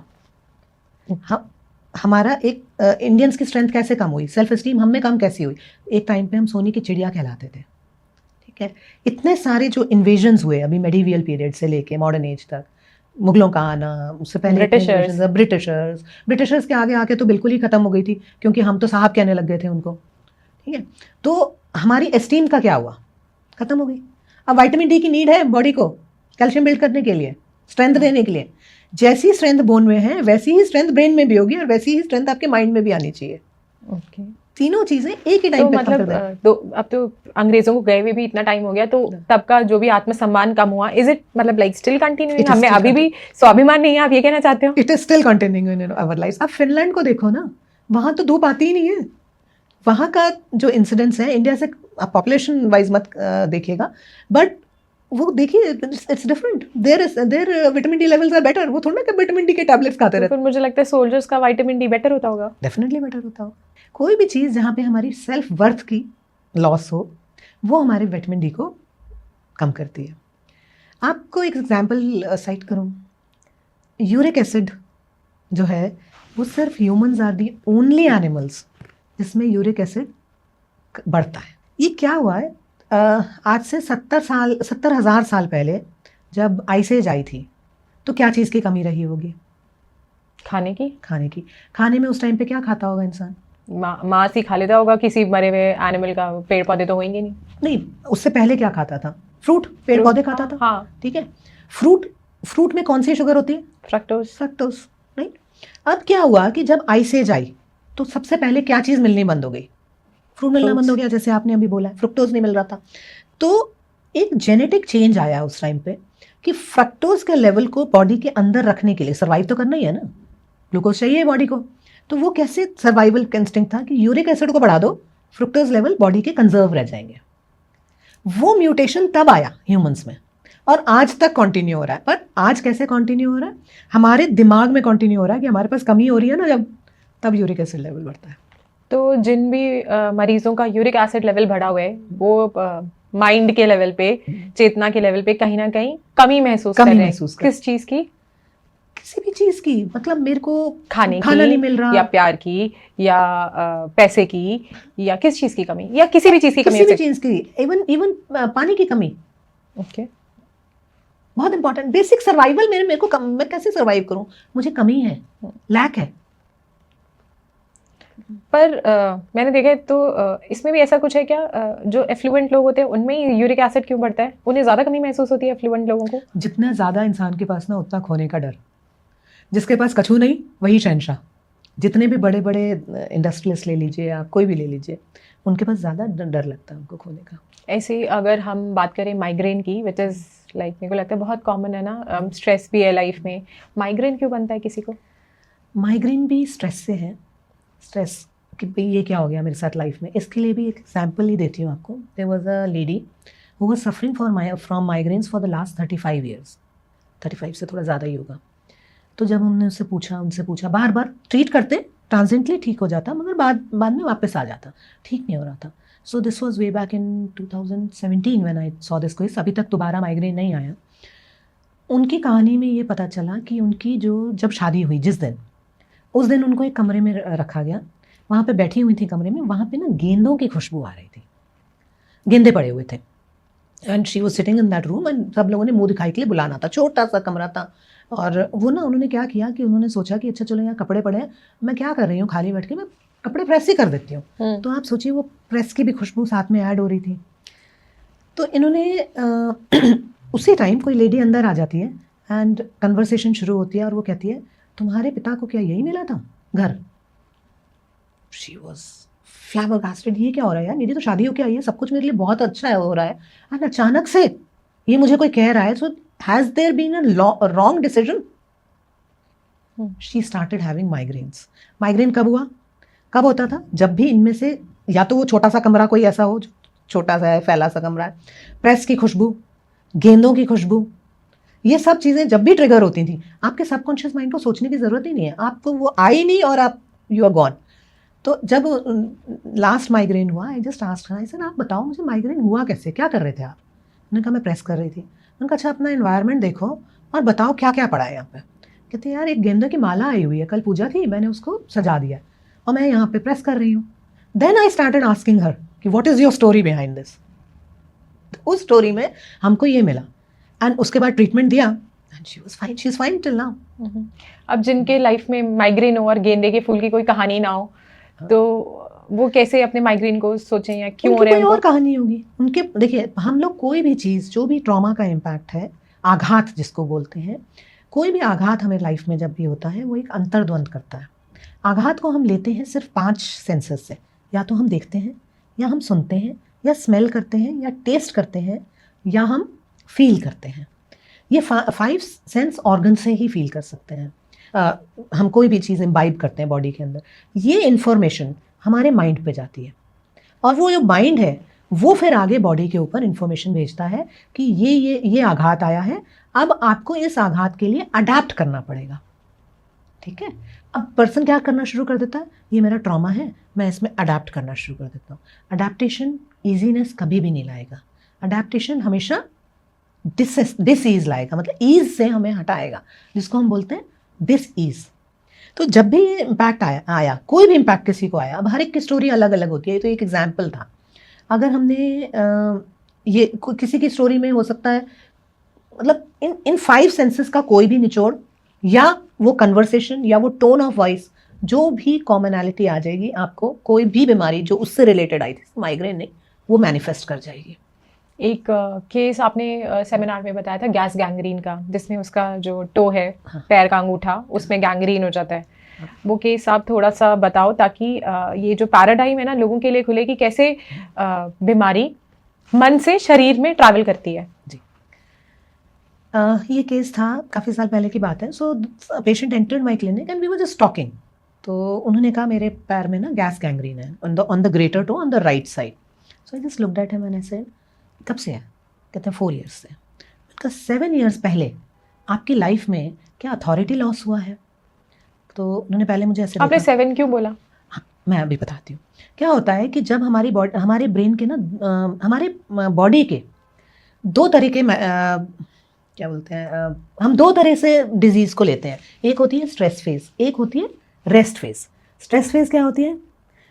[SPEAKER 1] हमारा एक इंडियंस की स्ट्रेंथ कैसे कम हुई, सेल्फ एस्टीम हम में कम कैसी हुई? एक टाइम पे हम सोने की चिड़िया कहलाते थे, ठीक है। इतने सारे जो इन्वेजन्स हुए अभी मेडिवियल पीरियड से लेके मॉडर्न एज तक, मुगलों का आना, उससे पहले ब्रिटिशर्स के आगे आके तो बिल्कुल ही खत्म हो गई थी, क्योंकि हम तो साहब कहने लग गए थे उनको, ठीक है। तो हमारी एस्टीम का क्या हुआ? खत्म हो गई। अब विटामिन डी की नीड है बॉडी को कैल्शियम बिल्ड करने के लिए, स्ट्रेंथ देने के लिए। जैसी स्ट्रेंथ बोन में है वैसी ही स्ट्रेंथ ब्रेन में भी होगी और वैसी ही स्ट्रेंथ आपके माइंड में भी आनी चाहिए। ओके,
[SPEAKER 2] तीनों चीजें एक ही टाइम
[SPEAKER 1] पे मतलब तो अब तो अंग्रेजों को गए हुए भी इतना टाइम हो गया, तो तब का जो भी आत्मसम्मान कम हुआ, इज इट मतलब लाइक स्टिल कंटिन्यूइंग? हमें अभी भी स्वाभिमान नहीं है, आप ये कहना चाहते हो?
[SPEAKER 2] It is still continuing in our life. अब फिनलैंड को देखो ना, वहां तो धूप आती ही नहीं है। वहाँ का जो इंसिडेंस है, इंडिया से आप पॉपुलेशन वाइज मत देखिएगा, बट वो देखिए it's different. There vitamin D levels are better. वो थोड़ा ना कि विटामिन डी के टैबलेट्स खाते रहते।
[SPEAKER 1] फिर मुझे लगता है सोल्जर्स का विटामिन डी बेटर होता होगा।
[SPEAKER 2] डेफिनेटली बेटर होता होगा। कोई भी चीज़ जहाँ पे हमारी सेल्फ वर्थ की लॉस हो, वो हमारे विटामिन डी को कम करती है। आपको एक एग्जाम्पल साइट करूँ, यूरिक एसिड जो है वो सिर्फ humans are the only animals जिसमें यूरिक एसिड बढ़ता है। ये क्या हुआ है, आज से 70,000 साल पहले जब आइस एज आई थी, तो क्या चीज़ की कमी रही होगी? खाने में उस टाइम पे क्या खाता होगा इंसान?
[SPEAKER 1] मांस ही खा लेता होगा किसी मरे हुए एनिमल का। पेड़ पौधे तो होंगे नहीं।
[SPEAKER 2] उससे पहले क्या खाता था? फ्रूट, पेड़ पौधे खाता था।
[SPEAKER 1] हाँ,
[SPEAKER 2] ठीक है। फ्रूट में कौन सी शुगर होती है? Fructose, right. अब क्या हुआ कि जब आइस एज आई तो सबसे पहले क्या चीज़ मिलनी बंद हो गई? फ्रूट मिलना बंद हो गया, जैसे आपने अभी बोला, फ्रुक्टोज नहीं मिल रहा था। तो एक जेनेटिक चेंज आया उस टाइम पे कि फ्रक्टोज के लेवल को बॉडी के अंदर रखने के लिए, सर्वाइव तो करना ही है ना, ग्लूकोज चाहिए बॉडी को, तो वो कैसे सर्वाइवल इंस्टिंक्ट था कि यूरिक एसिड को बढ़ा दो, फ्रुक्टोज लेवल बॉडी के कंजर्व रह जाएंगे। वो म्यूटेशन तब आया ह्यूमंस में और आज तक कंटिन्यू हो रहा है। पर आज कैसे कंटिन्यू हो रहा है? हमारे दिमाग में कंटिन्यू हो रहा है कि हमारे पास कमी हो रही है ना जब, तब यूरिक एसिड लेवल बढ़ता है।
[SPEAKER 1] तो जिन भी मरीजों का यूरिक एसिड लेवल बढ़ा हुआ है वो माइंड के लेवल पे, चेतना के लेवल पे कहीं ना कहीं कमी महसूस कर रहे हैं। किस चीज की?
[SPEAKER 2] किसी भी चीज की, मतलब मेरे को
[SPEAKER 1] खाना
[SPEAKER 2] नहीं मिल रहा,
[SPEAKER 1] या प्यार की, या पैसे की, या किस चीज की कमी, या किसी भी चीज की कमी,
[SPEAKER 2] किसी भी चीज की, इवन पानी की कमी।
[SPEAKER 1] ओके,
[SPEAKER 2] बहुत इंपॉर्टेंट बेसिक सर्वाइवल। मेरे को मैं कैसे सर्वाइव करूं, मुझे कमी है, लैक है।
[SPEAKER 1] पर मैंने देखा है तो इसमें भी ऐसा कुछ है क्या, जो एफ्लुएंट लोग होते हैं उनमें यूरिक एसिड क्यों बढ़ता है? उन्हें ज़्यादा कमी महसूस होती है एफ्लुएंट लोगों को?
[SPEAKER 2] जितना ज़्यादा इंसान के पास ना, उतना खोने का डर। जिसके पास कछू नहीं वही शहंशाह। जितने भी बड़े बड़े इंडस्ट्रियलिस्ट ले लीजिए, आप कोई भी ले लीजिए, उनके पास ज़्यादा डर लगता है उनको खोने का।
[SPEAKER 1] ऐसे ही अगर हम बात करें माइग्रेन की, विच इज़ लाइक मेरे को लगता है बहुत कॉमन है ना, स्ट्रेस भी है लाइफ में, माइग्रेन क्यों बनता है किसी को?
[SPEAKER 2] माइग्रेन भी स्ट्रेस से है। स्ट्रेस कि भाई ये क्या हो गया मेरे साथ लाइफ में। इसके लिए भी एक एग्जाम्पल ही देती हूँ आपको। There was a lady who was suffering from migraines for the last 35 years. 35 से थोड़ा ज़्यादा ही होगा। तो जब हमने उनसे पूछा, बार बार ट्रीट करते, ट्रांजेंटली ठीक हो जाता, मगर बाद में वापस आ जाता, ठीक नहीं हो रहा था। So this was way back in 2017 when I saw this case. अभी तक दोबारा माइग्रेन नहीं आया। उनकी कहानी में ये पता चला कि उनकी जब शादी हुई उस दिन उनको एक कमरे में रखा गया। वहाँ पे बैठी हुई थी कमरे में, वहाँ पे ना गेंदों की खुशबू आ रही थी, गेंदे पड़े हुए थे। And she was sitting in that room and सब लोगों ने मुंह दिखाई के लिए बुलाना था। छोटा सा कमरा था और वो ना उन्होंने क्या किया कि उन्होंने सोचा कि अच्छा चलो यहाँ कपड़े पड़े हैं, मैं क्या कर रही हूँ खाली बैठ के, मैं कपड़े प्रेस ही कर देती हूँ। तो आप सोचिए वो प्रेस की भी खुशबू साथ में ऐड हो रही थी। तो इन्होंने उसी टाइम कोई लेडी अंदर आ जाती है एंड कन्वर्सेशन शुरू होती है और वो कहती है, तुम्हारे पिता को क्या यही मिला था घर? शी वॉज फ्लैबरगास्टेड, ये क्या हो रहा है यार, मेरी तो शादी होके आई है, सब कुछ मेरे लिए बहुत अच्छा है हो रहा है, एंड अचानक से ये मुझे कोई कह रहा है। So has there been a wrong decision? She started having migraines. Migraine कब हुआ? कब होता था? जब भी इनमें से या तो वो छोटा सा कमरा कोई ऐसा हो, छोटा सा है, फैला सा कमरा है, प्रेस की खुशबू, गेंदों की खुशबू, ये सब चीज़ें जब भी ट्रिगर होती थी, आपके सबकॉन्शियस माइंड को सोचने की ज़रूरत ही नहीं है, आपको वो आई नहीं और आप यू आर गॉन। तो जब लास्ट माइग्रेन हुआ, I just asked her, I said आप बताओ मुझे माइग्रेन हुआ कैसे, क्या कर रहे थे आप? उन्होंने कहा मैं प्रेस कर रही थी। उन्होंने कहा अच्छा अपना एनवायरनमेंट देखो और बताओ क्या क्या पड़ा है यहाँ पे। कहते यार एक गेंदे की माला आई हुई है, कल पूजा थी, मैंने उसको सजा दिया और मैं यहाँ पे प्रेस कर रही हूँ। Then I started asking her कि what is your story behind this. उस स्टोरी में हमको ये मिला एंड उसके बाद ट्रीटमेंट दिया and she was fine, she is fine till now.
[SPEAKER 1] अब जिनके लाइफ में माइग्रेन हो और गेंदे के फूल की कोई कहानी ना हो, तो वो कैसे अपने माइग्रेन को सोचें या क्यों हो रहे हैं?
[SPEAKER 2] कोई और कहानी होगी उनके। देखिए हम लोग कोई भी चीज़, जो भी ट्रॉमा का इम्पैक्ट है, आघात जिसको बोलते हैं, कोई भी आघात हमें लाइफ में जब भी होता है वो एक अंतर्द्वंद करता है। आघात को हम लेते हैं सिर्फ 5 सेंसेस से, या तो हम देखते हैं, या हम सुनते हैं, या स्मेल करते हैं, या टेस्ट करते हैं, या हम फील करते हैं। ये 5 सेंस ऑर्गन से ही फील कर सकते हैं। हम कोई भी चीज़ इम्बाइब करते हैं बॉडी के अंदर, ये इन्फॉर्मेशन हमारे माइंड पे जाती है और वो जो माइंड है वो फिर आगे बॉडी के ऊपर इन्फॉर्मेशन भेजता है कि ये आघात आया है, अब आपको इस आघात के लिए अडैप्ट करना पड़ेगा। ठीक है, अब पर्सन क्या करना शुरू कर देता है, ये मेरा ट्रॉमा है, मैं इसमें अडैप्ट करना शुरू कर देता हूँ। अडैप्टेशन ईजीनेस कभी भी नहीं लाएगा। अडैप्टेशन हमेशा डिस-ईज लाएगा, मतलब ईज से हमें हटाएगा, जिसको हम बोलते हैं डिस-ईज। तो जब भी ये इम्पैक्ट आया, कोई भी इम्पैक्ट किसी को आया, अब हर एक की स्टोरी अलग अलग होती है, तो एक एग्जाम्पल था। अगर हमने ये किसी की स्टोरी में हो सकता है, मतलब इन 5 सेंसेस का कोई भी निचोड़, या वो कन्वर्सेशन, या वो टोन ऑफ वॉइस, जो भी कॉमनैलिटी आ जाएगी आपको, कोई भी बीमारी जो उससे रिलेटेड आई थी, माइग्रेन नहीं, वो मैनिफेस्ट कर जाएगी।
[SPEAKER 1] एक केस आपने सेमिनार में बताया था गैस गैंग्रीन का, जिसमें उसका जो टो है, पैर का अंगूठा, उसमें गैंग्रीन हो जाता है। वो केस आप थोड़ा सा बताओ, ताकि ये जो पैराडाइम है ना लोगों के लिए खुले कि कैसे बीमारी मन से शरीर में ट्रैवल करती है।
[SPEAKER 2] जी, ये केस था, काफ़ी साल पहले की बात है. So patient entered my clinic and we were just talking. तो उन्होंने कहा मेरे पैर में ना गैस गैंग्रीन है on the greater toe on the right side. So I just looked at him and I said कब से है? कहते हैं 4 years से. मैंने कहा 7 years पहले आपकी लाइफ में क्या अथॉरिटी लॉस हुआ है? तो उन्होंने पहले मुझे ऐसे
[SPEAKER 1] आपने
[SPEAKER 2] देखा.
[SPEAKER 1] 7 क्यों बोला?
[SPEAKER 2] हाँ, मैं अभी बताती हूँ. क्या होता है कि जब हमारी बॉडी, हमारे ब्रेन के ना हमारे बॉडी के 2 तरह के क्या बोलते हैं, हम 2 तरह से डिजीज़ को लेते हैं. एक होती है स्ट्रेस फेज, एक होती है रेस्ट फेज. स्ट्रेस फेज क्या होती है?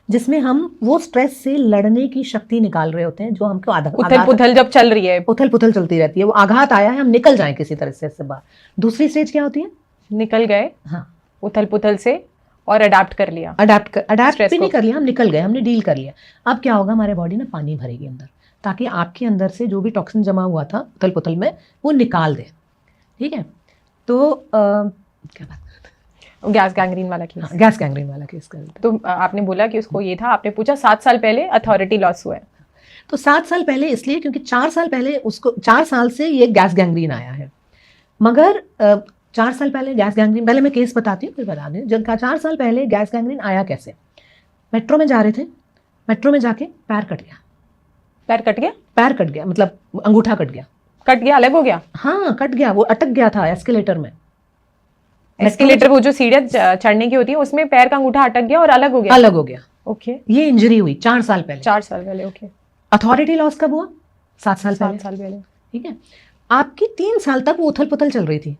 [SPEAKER 2] जिसमें हम वो स्ट्रेस से लड़ने की शक्ति निकाल रहे होते हैं, जो हमको
[SPEAKER 1] उथल पुथल जब चल रही है,
[SPEAKER 2] उथल पुथल चलती रहती है, वो आघात आया है, हम निकल जाएं किसी तरह से इससे बाहर. दूसरी स्टेज क्या होती है?
[SPEAKER 1] निकल गए
[SPEAKER 2] हाँ,
[SPEAKER 1] उथल पुथल से और अडाप्ट कर लिया.
[SPEAKER 2] अडाप्ट
[SPEAKER 1] Stress
[SPEAKER 2] भी नहीं
[SPEAKER 1] को.
[SPEAKER 2] कर लिया, हम निकल गए, हमने डील कर लिया. अब क्या होगा, हमारे बॉडी ना पानी भरेगी अंदर, ताकि आपके अंदर से जो भी टॉक्सिन जमा हुआ था उथल पुथल में वो निकाल दे. ठीक है. तो क्या बात,
[SPEAKER 1] गैस गैंग्रीन वाला केस.
[SPEAKER 2] हाँ, गैस गैंग्रीन वाला केस कर.
[SPEAKER 1] तो आपने बोला कि उसको ये था, आपने पूछा 7 साल पहले अथॉरिटी लॉस हुआ है.
[SPEAKER 2] तो 7 साल पहले इसलिए क्योंकि 4 साल पहले उसको, 4 साल से ये गैस गैंग्रीन आया है. मगर 4 साल पहले गैस गैंग्रीन, पहले मैं केस बताती हूँ फिर बता दें. जब 4 साल पहले गैस गैंग्रीन आया कैसे? मेट्रो में जा रहे थे, मेट्रो में जाके पैर कट गया.
[SPEAKER 1] पैर कट गया?
[SPEAKER 2] पैर कट गया मतलब अंगूठा कट गया.
[SPEAKER 1] कट गया, अलग हो गया?
[SPEAKER 2] हाँ, कट गया, वो अटक गया था एस्केलेटर में.
[SPEAKER 1] एस्केलेटर, वो जो सीढ़ियां चढ़ने की होती है, उसमें पैर का अंगूठा अटक गया और अलग हो गया.
[SPEAKER 2] अलग हो गया.
[SPEAKER 1] ओके.
[SPEAKER 2] ये इंजरी हुई 4 साल पहले.
[SPEAKER 1] 4 साल पहले. ओके.
[SPEAKER 2] अथॉरिटी लॉस कब हुआ? 7 साल
[SPEAKER 1] 7
[SPEAKER 2] पहले.
[SPEAKER 1] साल पहले.
[SPEAKER 2] ठीक है. आपकी 3 साल तक वो उथल पुथल चल रही थी.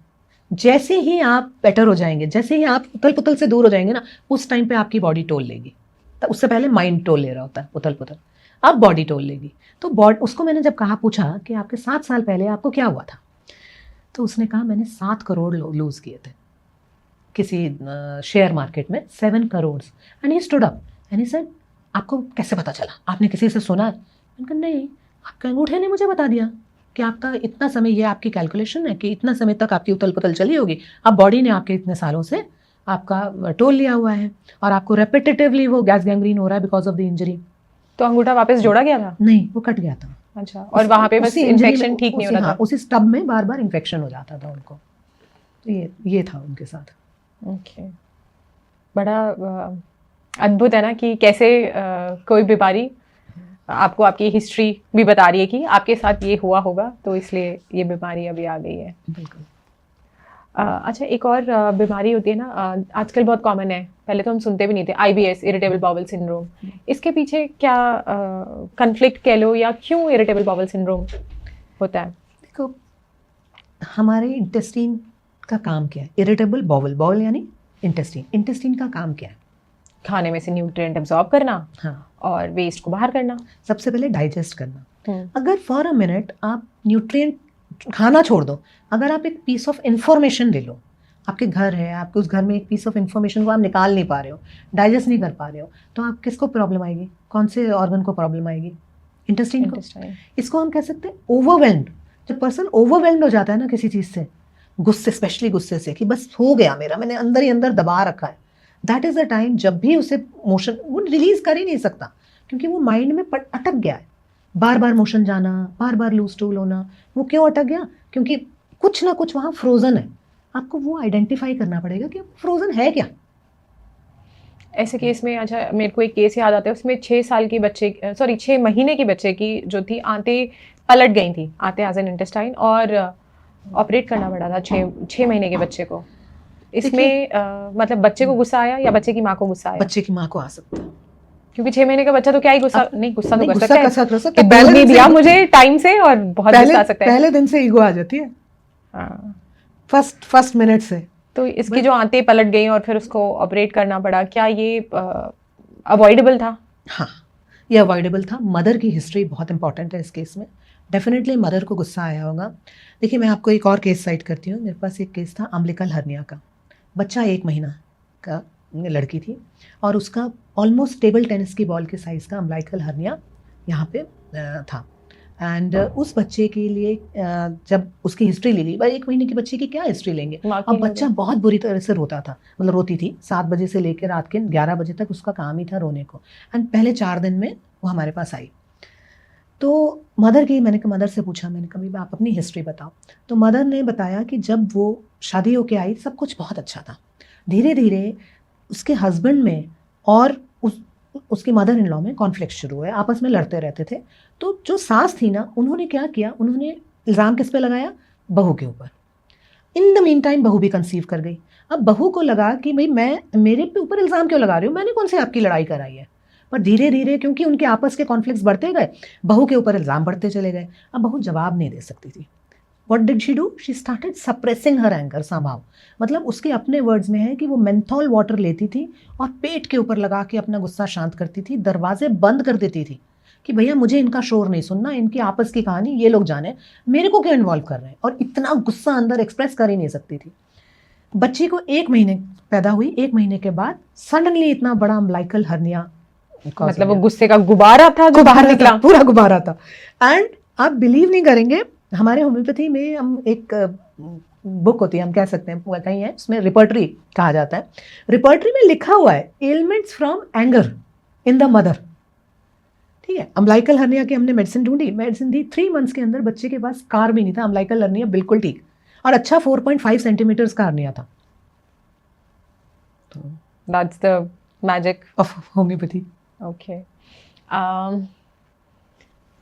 [SPEAKER 2] जैसे ही आप बेटर हो जाएंगे, जैसे ही आप उथल पुथल से दूर हो जाएंगे ना, उस टाइम पे आपकी बॉडी टोल लेगी. तो उससे पहले माइंड टोल ले रहा होता है उथल पुथल, अब बॉडी टोल लेगी. तो उसको मैंने जब कहा, पूछा कि आपके 7 साल पहले आपको क्या हुआ था, तो उसने कहा मैंने 7 करोड़ लूज किए थे किसी शेयर मार्केट में, 7 crore. And he stood up and he said आपको कैसे पता चला? आपने किसी से सुना है? मैंने कहा नहीं, आपके अंगूठे ने मुझे बता दिया कि आपका इतना समय, ये आपकी कैलकुलेशन है कि इतना समय तक आपकी उथल पुथल चली होगी. अब बॉडी ने आपके इतने सालों से आपका टोल लिया हुआ है और आपको रेपिटेटिवली वो गैस गैंग्रीन हो रहा है बिकॉज ऑफ द इंजरी.
[SPEAKER 1] तो अंगूठा वापस जोड़ा गया था?
[SPEAKER 2] नहीं, वो कट गया था.
[SPEAKER 1] अच्छा. और वहां पे बस इन्फेक्शन ठीक नहीं हो रहा था?
[SPEAKER 2] हाँ, उसी स्टब में बार बार इन्फेक्शन हो जाता था उनको. तो ये था उनके साथ.
[SPEAKER 1] ओके. बड़ा अद्भुत है ना कि कैसे कोई बीमारी आपको आपकी हिस्ट्री भी बता रही है कि आपके साथ ये हुआ होगा, तो इसलिए ये बीमारी अभी आ गई है.
[SPEAKER 2] बिल्कुल.
[SPEAKER 1] अच्छा, एक और बीमारी होती है ना, आजकल बहुत कॉमन है, पहले तो हम सुनते भी नहीं थे, IBS, इरिटेबल बाउल सिंड्रोम. इसके पीछे क्या कन्फ्लिक्ट कह लो, या क्यों इरिटेबल बाउल सिंड्रोम होता है?
[SPEAKER 2] देखो, हमारे इंटेस्टाइन का काम क्या है? इरिटेबल बाउल, बाउल यानी इंटेस्टाइन, इंटेस्टाइन का काम क्या है?
[SPEAKER 1] खाने में से न्यूट्रिएंट एब्जॉर्ब करना,
[SPEAKER 2] हाँ,
[SPEAKER 1] और वेस्ट को बाहर करना.
[SPEAKER 2] सबसे पहले डाइजेस्ट करना. अगर फॉर अ मिनट आप न्यूट्रिएंट खाना छोड़ दो, अगर आप एक पीस ऑफ इंफॉर्मेशन ले लो, आपके घर है, आपके उस घर में एक पीस ऑफ इंफॉर्मेशन को आप निकाल नहीं पा रहे हो, डाइजेस्ट नहीं कर पा रहे हो, तो आप किसको प्रॉब्लम आएगी? कौन से ऑर्गन को प्रॉब्लम आएगी? इंटेस्टाइन को. इसको हम कह सकते हैं ओवरवेल्म्ड. जब पर्सन ओवरवेल्म्ड हो जाता है ना किसी चीज़ से, गुस्से, स्पेशली गुस्से से, कि बस हो गया मेरा, मैंने अंदर ही अंदर दबा रखा है, दैट इज़ द टाइम जब भी उसे मोशन वो रिलीज कर ही नहीं सकता, क्योंकि वो माइंड में अटक गया है. बार बार मोशन जाना, बार बार लूज टूल होना. वो क्यों अटक गया? क्योंकि कुछ ना कुछ वहाँ फ्रोजन है. आपको वो आइडेंटिफाई करना पड़ेगा कि फ्रोजन है क्या.
[SPEAKER 1] ऐसे केस में, अच्छा, मेरे को एक केस याद आता है, उसमें 6 साल की बच्चे, 6 महीने की बच्चे की जो थी, आंतें पलट गई थी, आंतें एज एन इंटेस्टाइन, और ऑपरेट करना पड़ा था 6 महीने के बच्चे को. इसमें मतलब बच्चे को गुस्सा आया या बच्चे की माँ को गुस्सा आया?
[SPEAKER 2] बच्चे की माँ को आ सकता है,
[SPEAKER 1] क्योंकि 6 महीने का बच्चा तो क्या ही गुस्सा, नहीं, गुस्सा तो कर
[SPEAKER 2] गुस्सा
[SPEAKER 1] सकता है
[SPEAKER 2] कर सकता
[SPEAKER 1] कि
[SPEAKER 2] है.
[SPEAKER 1] दूध नहीं दिया मुझे टाइम से, और बहुत गुस्सा आ सकता है.
[SPEAKER 2] पहले दिन से ईगो आ जाती है.
[SPEAKER 1] हाँ.
[SPEAKER 2] फर्स्ट मिनट से.
[SPEAKER 1] तो इसकी जो आंतें पलट गई और फिर उसको ऑपरेट करना पड़ा, क्या ये अवॉइडेबल था?
[SPEAKER 2] हाँ, ये अवॉइडेबल था. मदर की हिस्ट्री बहुत इंपॉर्टेंट है इस केस में. डेफिनेटली मदर को गुस्सा आया होगा. देखिए, मैं आपको एक और केस साइट करती हूँ. मेरे पास एक केस था अम्बिलिकल हर्निया का. बच्चा 1 महीना का, लड़की थी, और उसका ऑलमोस्ट टेबल टेनिस की बॉल के साइज़ का अम्बिलिकल हर्निया यहाँ पे था. एंड उस बच्चे के लिए जब उसकी हिस्ट्री ले ली, भाई 1 महीने की बच्चे की क्या हिस्ट्री लेंगे? अब बच्चा बहुत बुरी तरह से रोता था, मतलब रोती थी. 7 बजे से लेकर रात के 11 बजे तक उसका काम ही था रोने को. एंड पहले 4 दिन में वो हमारे पास आई. तो मदर की, मैंने मदर से पूछा, मैंने कहा आप अपनी हिस्ट्री बताओ। तो मदर ने बताया कि जब वो शादी होके आई सब कुछ बहुत अच्छा था, धीरे धीरे उसके हस्बैंड में और उसकी मदर इन लॉ में कॉन्फ्लिक्ट शुरू हुए, आपस में लड़ते रहते थे। तो जो सास थी ना, उन्होंने क्या किया, उन्होंने इल्ज़ाम किस पे लगाया, बहू के ऊपर। इन द मीन टाइम बहू भी कंसीव कर गई। अब बहू को लगा कि भाई मैं, मेरे पे ऊपर इल्ज़ाम क्यों लगा रही हूँ, मैंने कौन से आपकी लड़ाई कराई है। पर धीरे धीरे क्योंकि उनके आपस के कॉन्फ्लिक्ट्स बढ़ते गए, बहू के ऊपर इल्ज़ाम बढ़ते चले गए। अब बहू जवाब नहीं दे सकती थी। What did she do? She started suppressing her anger somehow. मतलब उसके अपने वर्ड्स में है कि वो मेंथॉल वाटर लेती थी और पेट के ऊपर लगा के अपना गुस्सा शांत करती थी, दरवाजे बंद कर देती थी कि भैया मुझे इनका शोर नहीं सुनना, इनकी आपस की कहानी ये लोग जाने, मेरे को क्यों इन्वॉल्व कर रहे हैं। और इतना गुस्सा अंदर एक्सप्रेस कर ही नहीं सकती थी। बच्ची को 1 महीने पैदा हुई, 1 महीने के बाद सडनली इतना बड़ा अम्बिलिकल हर्निया,
[SPEAKER 1] मतलब वो गुस्से का गुब्बारा था जो बाहर निकला,
[SPEAKER 2] पूरा गुब्बारा था। एंड आप बिलीव नहीं करेंगे, हमारे होम्योपैथी में हम एक बुक होती है, हम कह सकते हैं कहीं है, उसमें रिपर्टरी कहा जाता है। रिपर्टरी में लिखा हुआ है elements from anger in the mother. ठीक है, अम्बिलिकल हर्निया की हमने मेडिसिन ढूंढी, मेडिसिन दी, 3 मंथ्स के अंदर बच्चे के पास कार भी नहीं था, अम्बिलिकल हर्निया बिल्कुल ठीक, और अच्छा 4.5 सेंटीमीटर्स का हर्निया था। तो
[SPEAKER 1] that's the magic
[SPEAKER 2] of homeopathy.
[SPEAKER 1] Okay,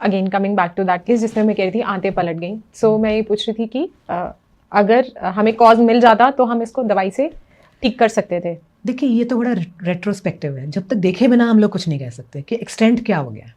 [SPEAKER 1] again coming back to that case जिसमें मैं कह रही थी आंतें पलट गई। सो मैं ये पूछ रही थी कि अगर हमें कॉज मिल जाता तो हम इसको दवाई से ठीक कर सकते थे।
[SPEAKER 2] देखिए ये तो बड़ा रेट्रोस्पेक्टिव है, जब तक देखे बिना हम लोग कुछ नहीं कह सकते कि एक्सटेंट क्या हो गया है।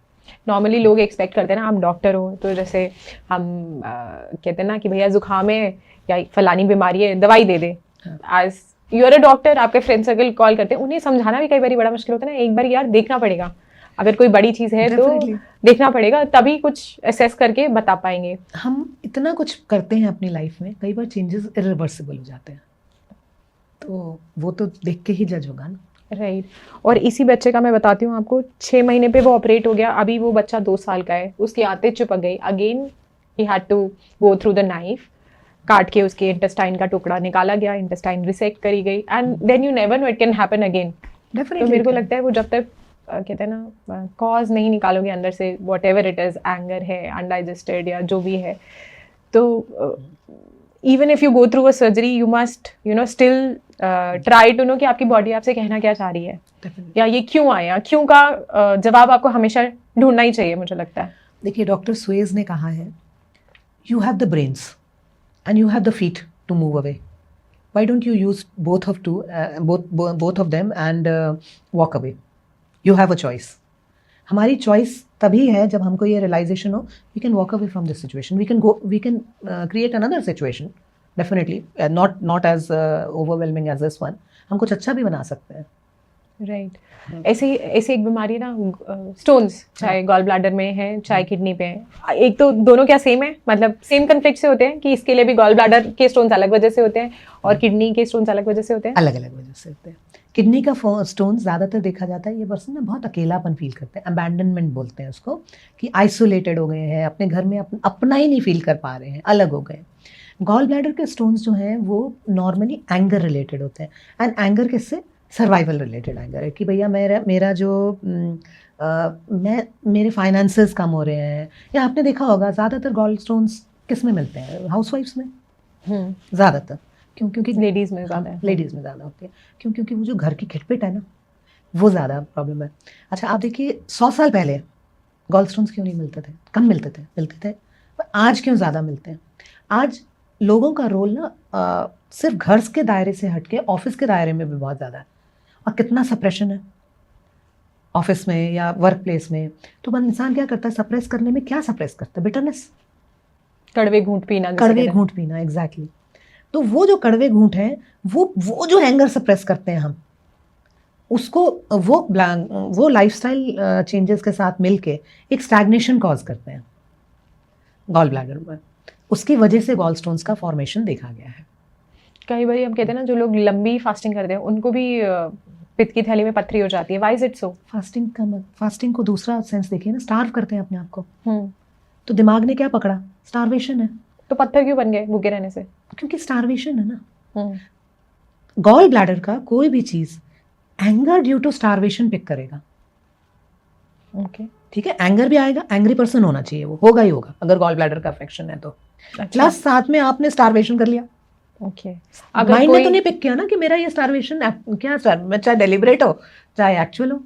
[SPEAKER 1] नॉर्मली लोग एक्सपेक्ट करते हैं ना, आप डॉक्टर हो तो जैसे हम कहते हैं ना कि भैया जुकाम है या फलानी बीमारी है, दवाई दे दे। As you are a doctor, आपके फ्रेंड सर्कल कॉल करते हैं, उन्हें समझाना भी कई बार बड़ा मुश्किल होता है ना। एक बार यार देखना पड़ेगा, अगर कोई बड़ी चीज़ है तो देखना पड़ेगा, तभी कुछ असेस करके बता पाएंगे।
[SPEAKER 2] हम इतना कुछ करते हैं अपनी लाइफ में, कई बार चेंजेस इरिवर्सिबल हो जाते हैं, तो वो तो देख के ही जज होगा ना।
[SPEAKER 1] राइट और इसी बच्चे का मैं बताती हूँ आपको, 6 महीने पे वो ऑपरेट हो गया, अभी वो बच्चा 2 साल का है, उसकी आंतें चिपक गई। अगेन ही had to go through the knife, काट के उसके इंटेस्टाइन का टुकड़ा निकाला गया, इंटेस्टाइन रिसेक्ट करी गई, and then you never know it can happen again. तो मेरे को लगता है वो जब तक कहते हैं ना कॉज नहीं निकालोगे अंदर से, whatever it is, anger है, अनडाइजेस्टेड या जो भी है, तो even if you go through a surgery you must still try to know कि आपकी बॉडी आपसे कहना क्या चाह रही है, या ये क्यों आया, क्यों का जवाब आपको हमेशा ढूंढना ही चाहिए, मुझे लगता है।
[SPEAKER 2] देखिए डॉक्टर सुएज ने कहा है, you have the brains and you have the feet to move away, why don't you use both of them and walk away, you have a choice. हमारी चॉइस तभी है जब हमको ये रियलाइजेशन हो, we can walk away from this situation, we can create another situation, definitely not as overwhelming as this one. हम कुछ अच्छा भी बना सकते हैं।
[SPEAKER 1] राइट ऐसे एक बीमारी ना, स्टोन्स, चाहे गॉल ब्लैडर में है चाहे किडनी पे है, एक तो दोनों क्या सेम है, मतलब सेम कन्फ्लिक्ट से होते हैं कि इसके लिए भी गॉल ब्लैडर के स्टोन्स अलग वजह से होते हैं और किडनी के स्टोन्स अलग वजह से होते हैं,
[SPEAKER 2] अलग अलग वजह से होते हैं। किडनी का स्टोन ज़्यादातर देखा जाता है, ये पर्सन ना बहुत अकेलापन फील करते हैं, अबैंडनमेंट बोलते हैं उसको, कि आइसोलेटेड हो गए हैं, अपने घर में अपना ही नहीं फील कर पा रहे हैं, अलग हो गए। गॉल ब्लैडर के स्टोन्स जो हैं वो नॉर्मली एंगर रिलेटेड होते हैं, एंड एंगर किससे, सर्वाइवल रिलेटेड एंगर है कि भैया मेरा जो मेरे फाइनेंसेस कम हो रहे हैं, या आपने देखा होगा ज़्यादातर गॉल स्टोन्स किस में मिलते हैं, हाउसवाइफ्स में ज़्यादातर, क्योंकि
[SPEAKER 1] लेडीज़ में ज़्यादा है,
[SPEAKER 2] लेडीज़ में ज़्यादा होती है, क्योंकि वो जो घर की खिटपिट है ना, वो ज़्यादा प्रॉब्लम है। अच्छा आप देखिए 100 साल पहले गॉल स्टोन्स क्यों नहीं मिलते थे, कम मिलते थे, पर आज क्यों ज़्यादा मिलते हैं। आज लोगों का रोल ना सिर्फ घर के दायरे से हट के ऑफिस के दायरे में भी बहुत ज़्यादा है, और कितना सप्रेशन है ऑफिस में या वर्क प्लेस में। तो इंसान क्या करता है, सप्रेस करने में क्या सप्रेस करता है, बिटरनेस,
[SPEAKER 1] कड़वे घूंट पीना,
[SPEAKER 2] एग्जैक्टली। तो वो जो कड़वे घूंट हैं, वो जो एंगर सप्रेस करते हैं हम, उसको वो लाइफस्टाइल चेंजेस के साथ मिलके एक स्टैग्नेशन कॉज करते हैं गॉल ब्लैडर में। उसकी वजह से गॉल स्टोन्स का फॉर्मेशन देखा गया है।
[SPEAKER 1] कई बार हम कहते हैं ना, जो लोग लंबी फास्टिंग करते हैं उनको भी पित्त की थैली में पथरी हो जाती है, why is it so.
[SPEAKER 2] Fasting को दूसरा सेंस देखिए ना, स्टार्व करते हैं अपने आप को, तो दिमाग ने क्या पकड़ा, स्टारवेशन है,
[SPEAKER 1] तो पत्थर क्यों बन गए भूखे रहने से,
[SPEAKER 2] क्योंकि स्टारवेशन है ना। गॉल ब्लैडर का कोई भी चीज anger due to starvation pick करेगा।
[SPEAKER 1] ओके
[SPEAKER 2] ठीक है, एंगर भी आएगा, एंग्री पर्सन होना चाहिए, वो होगा ही होगा अगर गॉल ब्लैडर का अफेक्शन है तो। प्लस साथ में आपने स्टारवेशन कर लिया।
[SPEAKER 1] ओके,
[SPEAKER 2] माइंड ने तो नहीं पिक किया ना कि मेरा ये स्टारवेशन क्या चाहे डेलिबरेट हो चाहे एक्चुअल हो।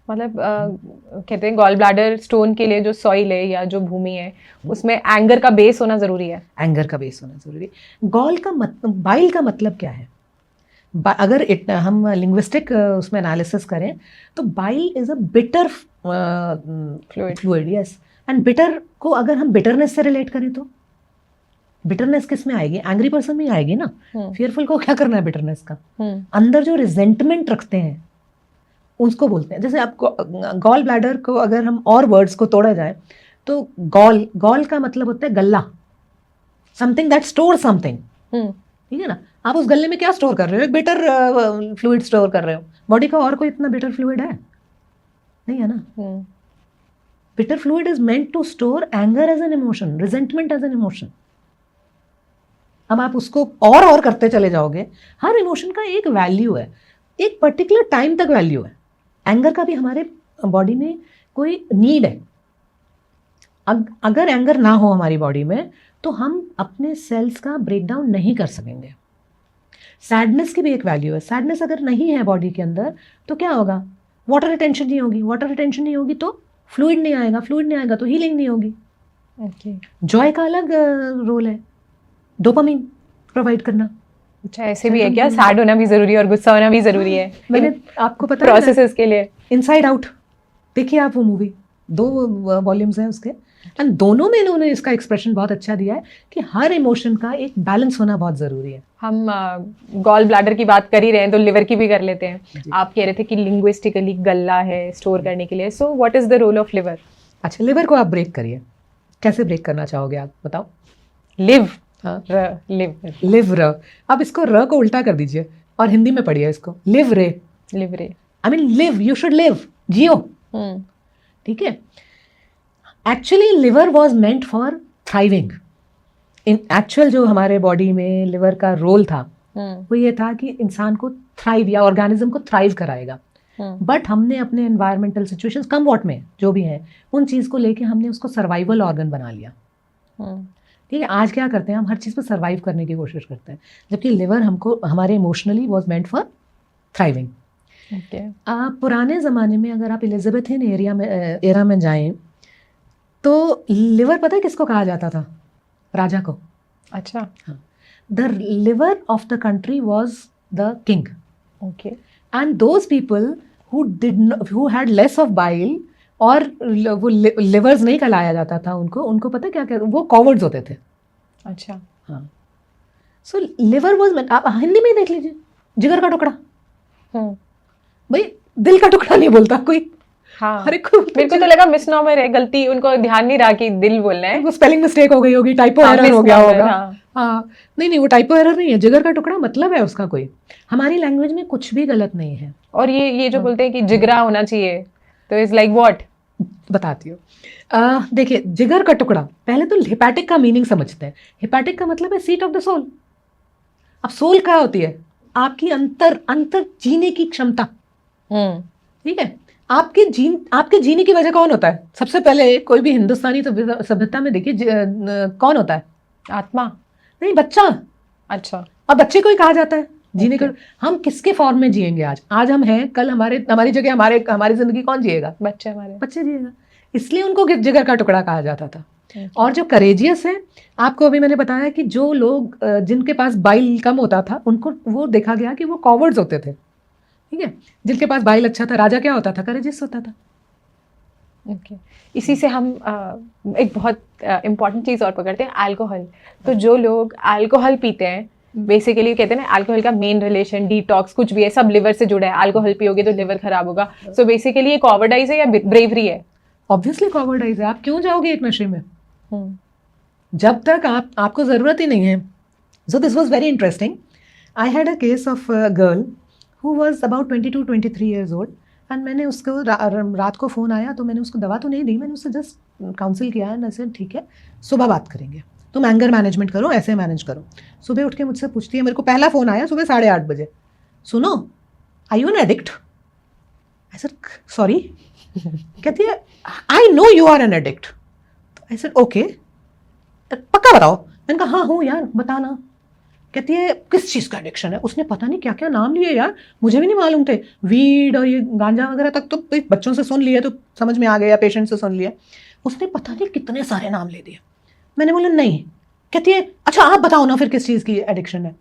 [SPEAKER 1] मतलब कहते हैं गॉल ब्लैडर स्टोन के लिए जो सॉइल है या जो भूमि है उसमें एंगर का बेस होना जरूरी है।
[SPEAKER 2] एंगर का बेस होना जरूरी है। गॉल का बाइल का मतलब क्या है? अगर हम लिंग्विस्टिक उसमें एनालिसिस करें तो bile is a bitter fluid, yes. And bitter को अगर हम बिटरनेस से रिलेट करें तो बिटरनेस किस में आएगी? एंग्री पर्सन में आएगी ना। फियरफुल को क्या करना है बिटरनेस का? अंदर जो रिजेंटमेंट रखते हैं उसको बोलते हैं। जैसे आपको गॉल ब्लैडर को अगर हम और वर्ड्स को तोड़ा जाए तो गॉल का मतलब होता है गल्ला, समथिंग दैट स्टोर समथिंग, ठीक है ना। आप उस गल्ले में क्या स्टोर कर रहे हो? एक बिटर फ्लूइड स्टोर कर रहे हो। बॉडी का और कोई इतना बिटर फ्लूइड है? नहीं है ना। Bitter fluid is meant to store anger as an emotion, resentment as an emotion. अब आप उसको और करते चले जाओगे। हर इमोशन का एक वैल्यू है, एक पर्टिकुलर टाइम तक वैल्यू है। एंगर का भी हमारे बॉडी में कोई नीड है। अगर एंगर ना हो हमारी बॉडी में तो हम अपने सेल्स का ब्रेकडाउन नहीं कर सकेंगे। सैडनेस की भी एक वैल्यू है। सैडनेस अगर नहीं है बॉडी के अंदर तो क्या होगा? वाटर रिटेंशन नहीं होगी। वाटर रिटेंशन नहीं होगी तो फ्लूइड नहीं आएगा। फ्लूइड नहीं आएगा तो हीलिंग नहीं होगी।
[SPEAKER 1] ओके,
[SPEAKER 2] जॉय का अलग रोल है, डोपामिन प्रोवाइड करना।
[SPEAKER 1] अच्छा, ऐसे भी है क्या? सैड होना भी जरूरी है और गुस्सा होना भी जरूरी है?
[SPEAKER 2] मैंने आपको पता है
[SPEAKER 1] प्रोसेसेस के लिए
[SPEAKER 2] इनसाइड आउट देखिए आप वो मूवी, 2 वॉल्यूम्स हैं उसके, एंड दोनों में इन्होंने इसका एक्सप्रेशन बहुत अच्छा दिया है कि हर इमोशन का एक बैलेंस होना बहुत जरूरी है।
[SPEAKER 1] हम गॉल ब्लैडर की बात कर ही रहे हैं तो लिवर की भी कर लेते हैं। आप कह रहे थे कि लिंग्विस्टिकली गल्ला है स्टोर करने के लिए, so what is the role of liver?
[SPEAKER 2] अच्छा, लिवर को आप ब्रेक करिए। कैसे ब्रेक करना चाहोगे आप बताओ?
[SPEAKER 1] लिव,
[SPEAKER 2] हाँ,
[SPEAKER 1] लिव
[SPEAKER 2] र। अब इसको र को उल्टा कर दीजिए और हिंदी में पढ़िए इसको, लिव रे।
[SPEAKER 1] लिव रे,
[SPEAKER 2] I mean live, you should live, जियो, ठीक है। Actually liver was meant for thriving. In actual जो हमारे बॉडी में लिवर का रोल था वो ये था कि इंसान को थ्राइव या ऑर्गेनिज्म को थ्राइव कराएगा। बट हमने अपने एनवायरमेंटल सिचुएशंस कम वॉट में जो भी हैं उन चीज़ को लेके हमने उसको सर्वाइवल ऑर्गन बना लिया। ठीक है, आज क्या करते हैं हम? हर चीज़ पर सर्वाइव करने की कोशिश करते हैं, जबकि लिवर हमको हमारे emotionally was meant for thriving. पुराने ज़माने में अगर आप एलिजाबेथन एरा में जाएं तो लिवर पता है किसको कहा जाता था? राजा को।
[SPEAKER 1] अच्छा,
[SPEAKER 2] हाँ, the liver of the country was the king.
[SPEAKER 1] Okay,
[SPEAKER 2] and those people who had less of bile और वो लिवर्स नहीं खिलाया जाता था उनको पता क्या क्या, वो कॉवर्ड्स होते थे।
[SPEAKER 1] अच्छा,
[SPEAKER 2] हाँ, सो लिवर वॉज, आप हिंदी में ही देख लीजिए, जिगर का टुकड़ा। भाई दिल का टुकड़ा नहीं बोलता कोई।
[SPEAKER 1] हाँ, मेरे को तो लगा मिसनॉमर है, गलती, उनको ध्यान नहीं रहा कि दिल बोलना है,
[SPEAKER 2] वो स्पेलिंग मिस्टेक हो गई होगी, टाइपो एरर हो गया होगा। हाँ, नहीं वो टाइपो एरर नहीं है, जिगर का टुकड़ा मतलब है उसका कोई। हमारी लैंग्वेज में कुछ भी गलत नहीं है।
[SPEAKER 1] और ये जो बोलते हैं कि जिगरा होना चाहिए, तो इज लाइक व्हाट?
[SPEAKER 2] बताती हूँ। देखिए, जिगर का टुकड़ा, पहले तो हिपैटिक का मीनिंग समझते हैं। हिपैटिक का मतलब है सीट ऑफ द सोल। अब सोल क्या होती है? आपकी अंतर जीने की क्षमता। ठीक है, आपके जीने की वजह कौन होता है? सबसे पहले कोई भी हिंदुस्तानी तो सभ्यता में देखिए कौन होता है?
[SPEAKER 1] आत्मा
[SPEAKER 2] नहीं, बच्चा।
[SPEAKER 1] अच्छा,
[SPEAKER 2] अब बच्चे को ही कहा जाता है जीने का। हम किसके फॉर्म में जिएंगे? आज हम हैं, कल हमारी जगह हमारी जिंदगी कौन जिएगा? बच्चे जिएगा। इसलिए उनको जिगर का टुकड़ा कहा जाता था। और जो करेजियस है, आपको अभी मैंने बताया कि जो लोग जिनके पास बाइल कम होता था उनको वो देखा गया कि वो कॉवर्ड्स होते थे। ठीक है, जिनके पास बाइल अच्छा था, राजा क्या होता था? करेजियस होता था।
[SPEAKER 1] ओके, इसी से हम एक बहुत इम्पॉर्टेंट चीज़ और पकड़ते हैं, अल्कोहल। तो जो लोग अल्कोहल पीते हैं, बेसिकली कहते हैं ना अल्कोहल का मेन रिलेशन डिटॉक्स कुछ भी है, सब लिवर से जुड़ा है। अल्कोहल पियोगे तो लिवर खराब होगा। सो बेसिकली ये कॉवर्डाइज है या ब्रेवरी है?
[SPEAKER 2] ऑब्वियसली कॉवर्डाइज है। आप क्यों जाओगे एक नशे में जब तक आपको ज़रूरत ही नहीं है? So this was very interesting. I had a case of a girl who was about 22-23 years old, and मैंने उसको रात को फ़ोन आया तो मैंने उसको दवा तो नहीं दी, मैंने उससे जस्ट काउंसिल किया है। ऐसे ठीक है, सुबह बात करेंगे, तुम एंगर मैनेजमेंट करो, ऐसे मैनेज करो। सुबह उठ के मुझसे पूछती है, मेरे को पहला फ़ोन आया सुबह 8:30 बजे, सुनो, are you an addict? I said sorry. कहती है I know you are an addict. I said okay, पक्का बताओ. मैंने कहा हाँ हूँ यार, बताना. कहती है किस चीज़ का एडिक्शन है. उसने पता नहीं क्या क्या नाम लिए यार, मुझे भी नहीं मालूम थे. वीड और ये गांजा वगैरह तक तो बच्चों से सुन लिया तो समझ में आ गया, पेशेंट से सुन लिया. उसने पता नहीं कितने सारे नाम ले दिए. मैंने बोला नहीं. कहती है अच्छा आप बताओ ना फिर किस चीज़ की एडिक्शन है.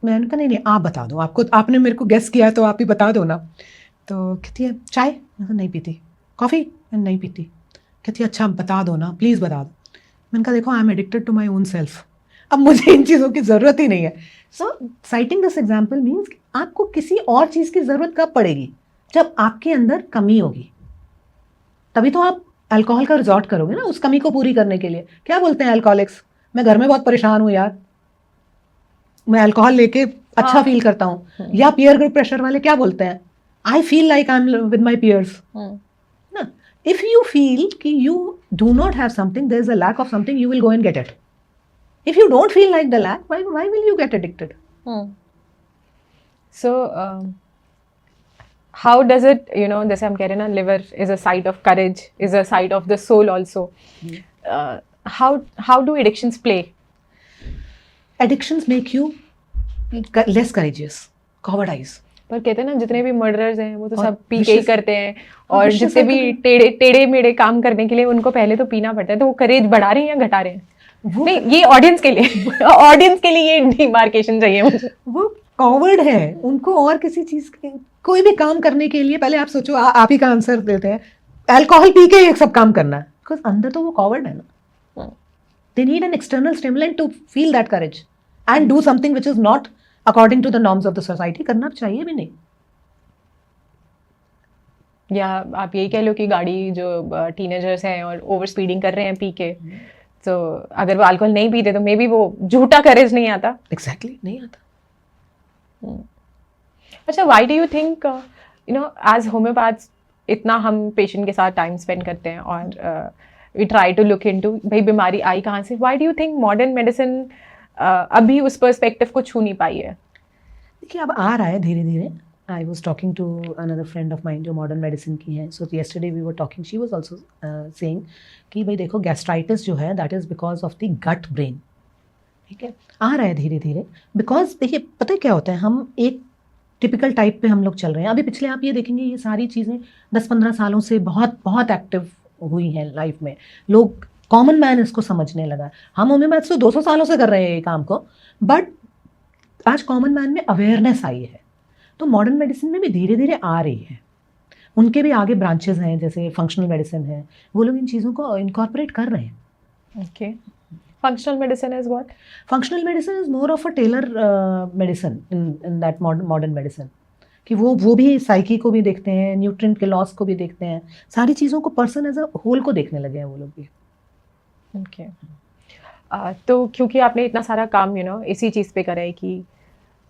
[SPEAKER 2] मैंने कहा नहीं आप बता दो, आपको आपने मेरे को गेस किया है तो आप ही बता दो ना. तो कहती है चाय. मैंने कहा नहीं पीती. कॉफ़ी नहीं पीती. कहती है अच्छा बता दो ना, प्लीज़ बता दो. मैंने कहा देखो I am addicted to my own self. अब मुझे इन चीज़ों की ज़रूरत ही नहीं है. So citing this example means आपको किसी और चीज़ की ज़रूरत कब पड़ेगी, जब आपके अंदर कमी होगी. तभी तो आप अल्कोहल का रिजॉर्ट करोगे ना उस कमी को पूरी करने के लिए. क्या बोलते हैं अल्कोहलिक्स, मैं घर में बहुत परेशान हूँ यार, मैं अल्कोहल लेके अच्छा
[SPEAKER 1] हाँ.
[SPEAKER 2] फील करता हूँ. या पीयर ग्रुप प्रेशर वाले क्या बोलते हैं, I feel like I am with my peers. ना, इफ यू फील कि you do not have something, there is a lack of something, you will go and get it. If you don't feel like the lack, why will you get addicted?
[SPEAKER 1] So, how does it, जैसे हम कह रहे हैं ना, liver is a site of courage, is a site of the soul also. How do addictions play?
[SPEAKER 2] Addictions make you less courageous, cowardize.
[SPEAKER 1] पर कहते हैं ना जितने भी मर्डरर्स हैं वो तो
[SPEAKER 2] और
[SPEAKER 1] सब पी के ही करते हैं, और
[SPEAKER 2] vicious
[SPEAKER 1] जितने भी
[SPEAKER 2] cycle
[SPEAKER 1] टेढ़े मेढ़े काम करने के लिए उनको पहले तो पीना पड़ता है. तो वो करेज बढ़ा रहे हैं या घटा रहे हैं?
[SPEAKER 2] वो
[SPEAKER 1] नहीं, ये ऑडियंस के लिए ऑडियंस के लिए ये डिमार्केशन चाहिए मुझे.
[SPEAKER 2] वो कॉवर्ड है. उनको और किसी चीज कोई भी काम करने के लिए पहले आप सोचो, आप ही का आंसर देते हैं, अल्कोहल पी के ये सब काम करना है. बिकॉज अंदर तो वो कॉवर्ड है ना. They need an external stimulant to feel that courage and do something which is not according to the norms of the society. करना चाहिए भी नहीं.
[SPEAKER 1] या आप यही कह लो कि गाड़ी जो टीनेजर्स हैं और ओवर स्पीडिंग कर रहे हैं पी के, तो अगर वो अल्कोहल नहीं पीते तो मे बी वो झूठा करेज नहीं आता.
[SPEAKER 2] एग्जैक्टली नहीं आता.
[SPEAKER 1] अच्छा, why do you think as homeopaths इतना हम पेशेंट के साथ टाइम स्पेंड करते हैं और we try to look into why बीमारी आई कहाँ से. Why do you think modern medicine अभी उस पर्सपेक्टिव को छू नहीं पाई है?
[SPEAKER 2] देखिए अब आ रहा है धीरे धीरे. I was talking to another friend of mine जो modern medicine की है. So yesterday we were talking, she was also saying कि भाई देखो gastritis जो है that is because of the gut brain. ठीक है, आ रहा है धीरे धीरे. बिकॉज देखिए पता है क्या होता है, हम एक टिपिकल टाइप पे हम लोग चल रहे हैं. अभी पिछले आप ये देखेंगे ये सारी चीज़ें 10-15 सालों से बहुत बहुत एक्टिव हुई हैं लाइफ में. लोग कॉमन मैन इसको समझने लगा. हम होम्योपैथ तो 200 सालों से कर रहे हैं ये काम को, बट आज कॉमन मैन में अवेयरनेस आई है. तो मॉडर्न मेडिसिन में भी धीरे धीरे आ रही है. उनके भी आगे ब्रांचेस हैं, जैसे फंक्शनल मेडिसिन है, वो लोग इन चीज़ों को इनकॉर्पोरेट कर रहे हैं.
[SPEAKER 1] Okay, functional medicine is what?
[SPEAKER 2] Functional medicine is more of a tailor medicine in that modern medicine. कि वो भी साइकी को भी देखते हैं, न्यूट्रिएंट के लॉस को भी देखते हैं, सारी चीज़ों को पर्सन एज अ होल को देखने लगे हैं वो लोग भी.
[SPEAKER 1] ओके. तो क्योंकि आपने इतना सारा काम इसी चीज़ पे करा है कि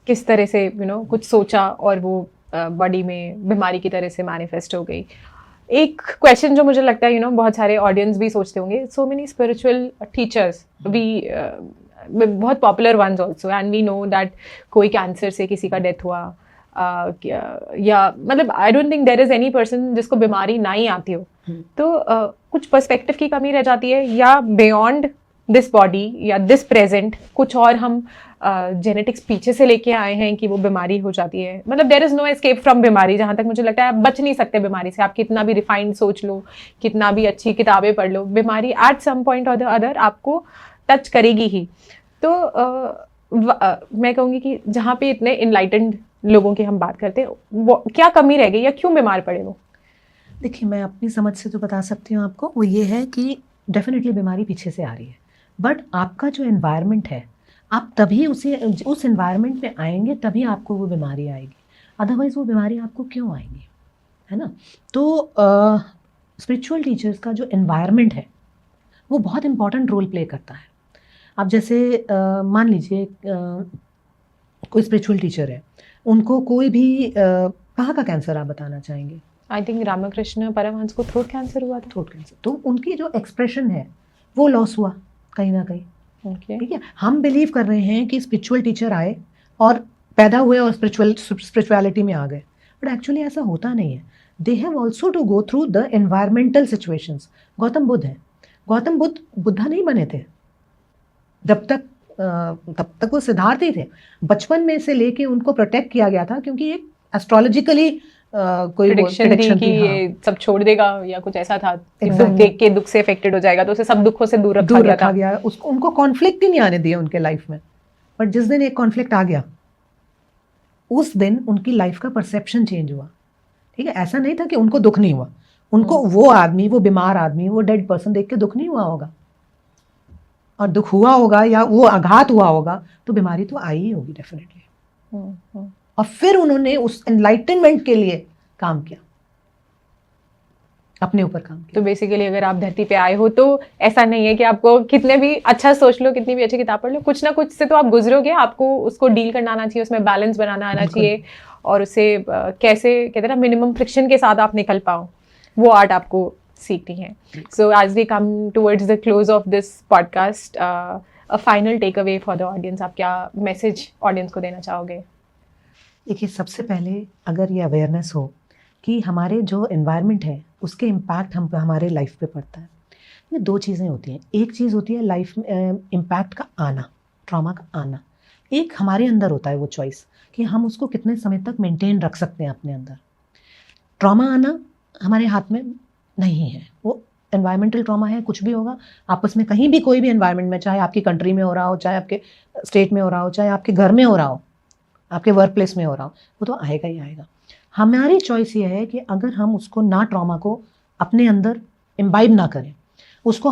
[SPEAKER 1] किस तरह से कुछ सोचा और वो बॉडी में बीमारी की तरह से मैनिफेस्ट हो गई. एक क्वेश्चन जो मुझे लगता है बहुत सारे ऑडियंस भी सोचते होंगे, so many spiritual teachers we बहुत popular ones also, and we know that कोई कैंसर से किसी का डेथ हुआ या मतलब I don't think there is any person जिसको बीमारी ना ही आती हो. तो कुछ पर्सपेक्टिव की कमी रह जाती है, या बियॉन्ड दिस बॉडी या दिस प्रेजेंट कुछ और हम जेनेटिक्स पीछे से लेके आए हैं कि वो बीमारी हो जाती है. मतलब there is no escape from बीमारी. जहाँ तक मुझे लगता है आप बच नहीं सकते बीमारी से. आप कितना भी रिफाइंड सोच लो, कितना भी अच्छी किताबें पढ़ लो, बीमारी एट सम पॉइंट और द अदर आपको टच करेगी ही. तो मैं कहूँगी कि जहाँ पे इतने इनलाइटेंड लोगों की हम बात करते हैं, वो क्या कमी रह गई या क्यों बीमार पड़े वो?
[SPEAKER 2] देखिए मैं अपनी समझ से तो बता सकती हूँ आपको. वो ये है कि डेफिनेटली बीमारी पीछे से आ रही है, बट आपका जो एनवायरनमेंट है, आप तभी उस एनवायरनमेंट में आएंगे तभी आपको वो बीमारी आएगी. अदरवाइज़ वो बीमारी आपको क्यों आएगी, है ना. तो स्पिरिचुअल टीचर्स का जो एनवायरनमेंट है वो बहुत इंपॉर्टेंट रोल प्ले करता है. आप जैसे मान लीजिए कोई स्पिरिचुअल टीचर है, उनको कोई भी कहाँ का कैंसर आप बताना चाहेंगे?
[SPEAKER 1] आई थिंक रामकृष्ण परमहंस को थ्रोट कैंसर हुआ था.
[SPEAKER 2] Throat cancer. तो उनकी जो एक्सप्रेशन है वो लॉस हुआ कहीं ना कहीं. ठीक है, हम बिलीव कर रहे हैं कि स्पिरिचुअल टीचर आए और पैदा हुए और स्पिरिचुअलिटी में आ गए, बट एक्चुअली ऐसा होता नहीं है. They have also to go through the environmental situations. Gautam Buddha है, गौतम बुद्ध बुद्धा नहीं बने थे तब तक वो सिद्धार्थ ही थे। बचपन में से लेके उनको प्रोटेक्ट किया गया था क्योंकि एक एस्ट्रोलॉजिकली कोई
[SPEAKER 1] प्रेडिक्शन थी कि ये सब छोड़ देगा या कुछ ऐसा था कि दुख देख के दुख से अफेक्टेड हो जाएगा, तो उसे सब दुखों से दूर रखा गया।
[SPEAKER 2] उसको उनको कॉन्फ्लिक्ट ही नहीं आने दिया उनके लाइफ में। बट जिस दिन एक कॉन्फ्लिक्ट आ गया उस दिन उनकी लाइफ का परसेप्शन चेंज हुआ। ठीक है, ऐसा नहीं था कि उनको दुख नहीं हुआ, उनको वो आदमी, वो बीमार आदमी, वो डेड पर्सन देख के दुख नहीं हुआ होगा, और दुख हुआ होगा या वो आघात हुआ होगा तो बीमारी तो आई ही होगी डेफिनेटली। और फिर उन्होंने उस एनलाइटनमेंट के लिए काम किया, अपने ऊपर काम किया।
[SPEAKER 1] तो बेसिकली अगर आप धरती पे आए हो तो ऐसा नहीं है कि आपको कितने भी अच्छा सोच लो, कितनी भी अच्छी किताब पढ़ लो, कुछ ना कुछ से तो आप गुजरोगे, आपको उसको डील करना आना चाहिए, उसमें बैलेंस बनाना आना चाहिए, और उसे कैसे कहते हैं ना मिनिमम फ्रिक्शन के साथ आप निकल पाओ, वो आर्ट आपको सीखनी है। So as we come towards the close of this podcast, a final take away for the audience, आप क्या मैसेज ऑडियंस को देना चाहोगे?
[SPEAKER 2] देखिए, सबसे पहले अगर ये अवेयरनेस हो कि हमारे जो एनवायरनमेंट है उसके इम्पैक्ट हम पे, हमारे लाइफ पे पड़ता है। ये दो चीज़ें होती हैं, एक चीज़ होती है लाइफ में इम्पैक्ट का आना, ट्रॉमा का आना, एक हमारे अंदर होता है वो चॉइस कि हम उसको कितने समय तक मेंटेन रख सकते हैं अपने अंदर। ट्रॉमा आना हमारे हाथ में नहीं है, वो एनवायरमेंटल ट्रॉमा है, कुछ भी होगा आपस में, कहीं भी कोई भी एनवायरनमेंट में, चाहे आपकी कंट्री में हो रहा हो, चाहे आपके स्टेट में हो रहा हो, चाहे आपके घर में हो रहा हो, आपके वर्क प्लेस में हो रहा हो, वो तो आएगा ही आएगा। हमारी चॉइस ये है कि अगर हम उसको ना, ट्रॉमा को अपने अंदर इम्बाइब ना करें, उसको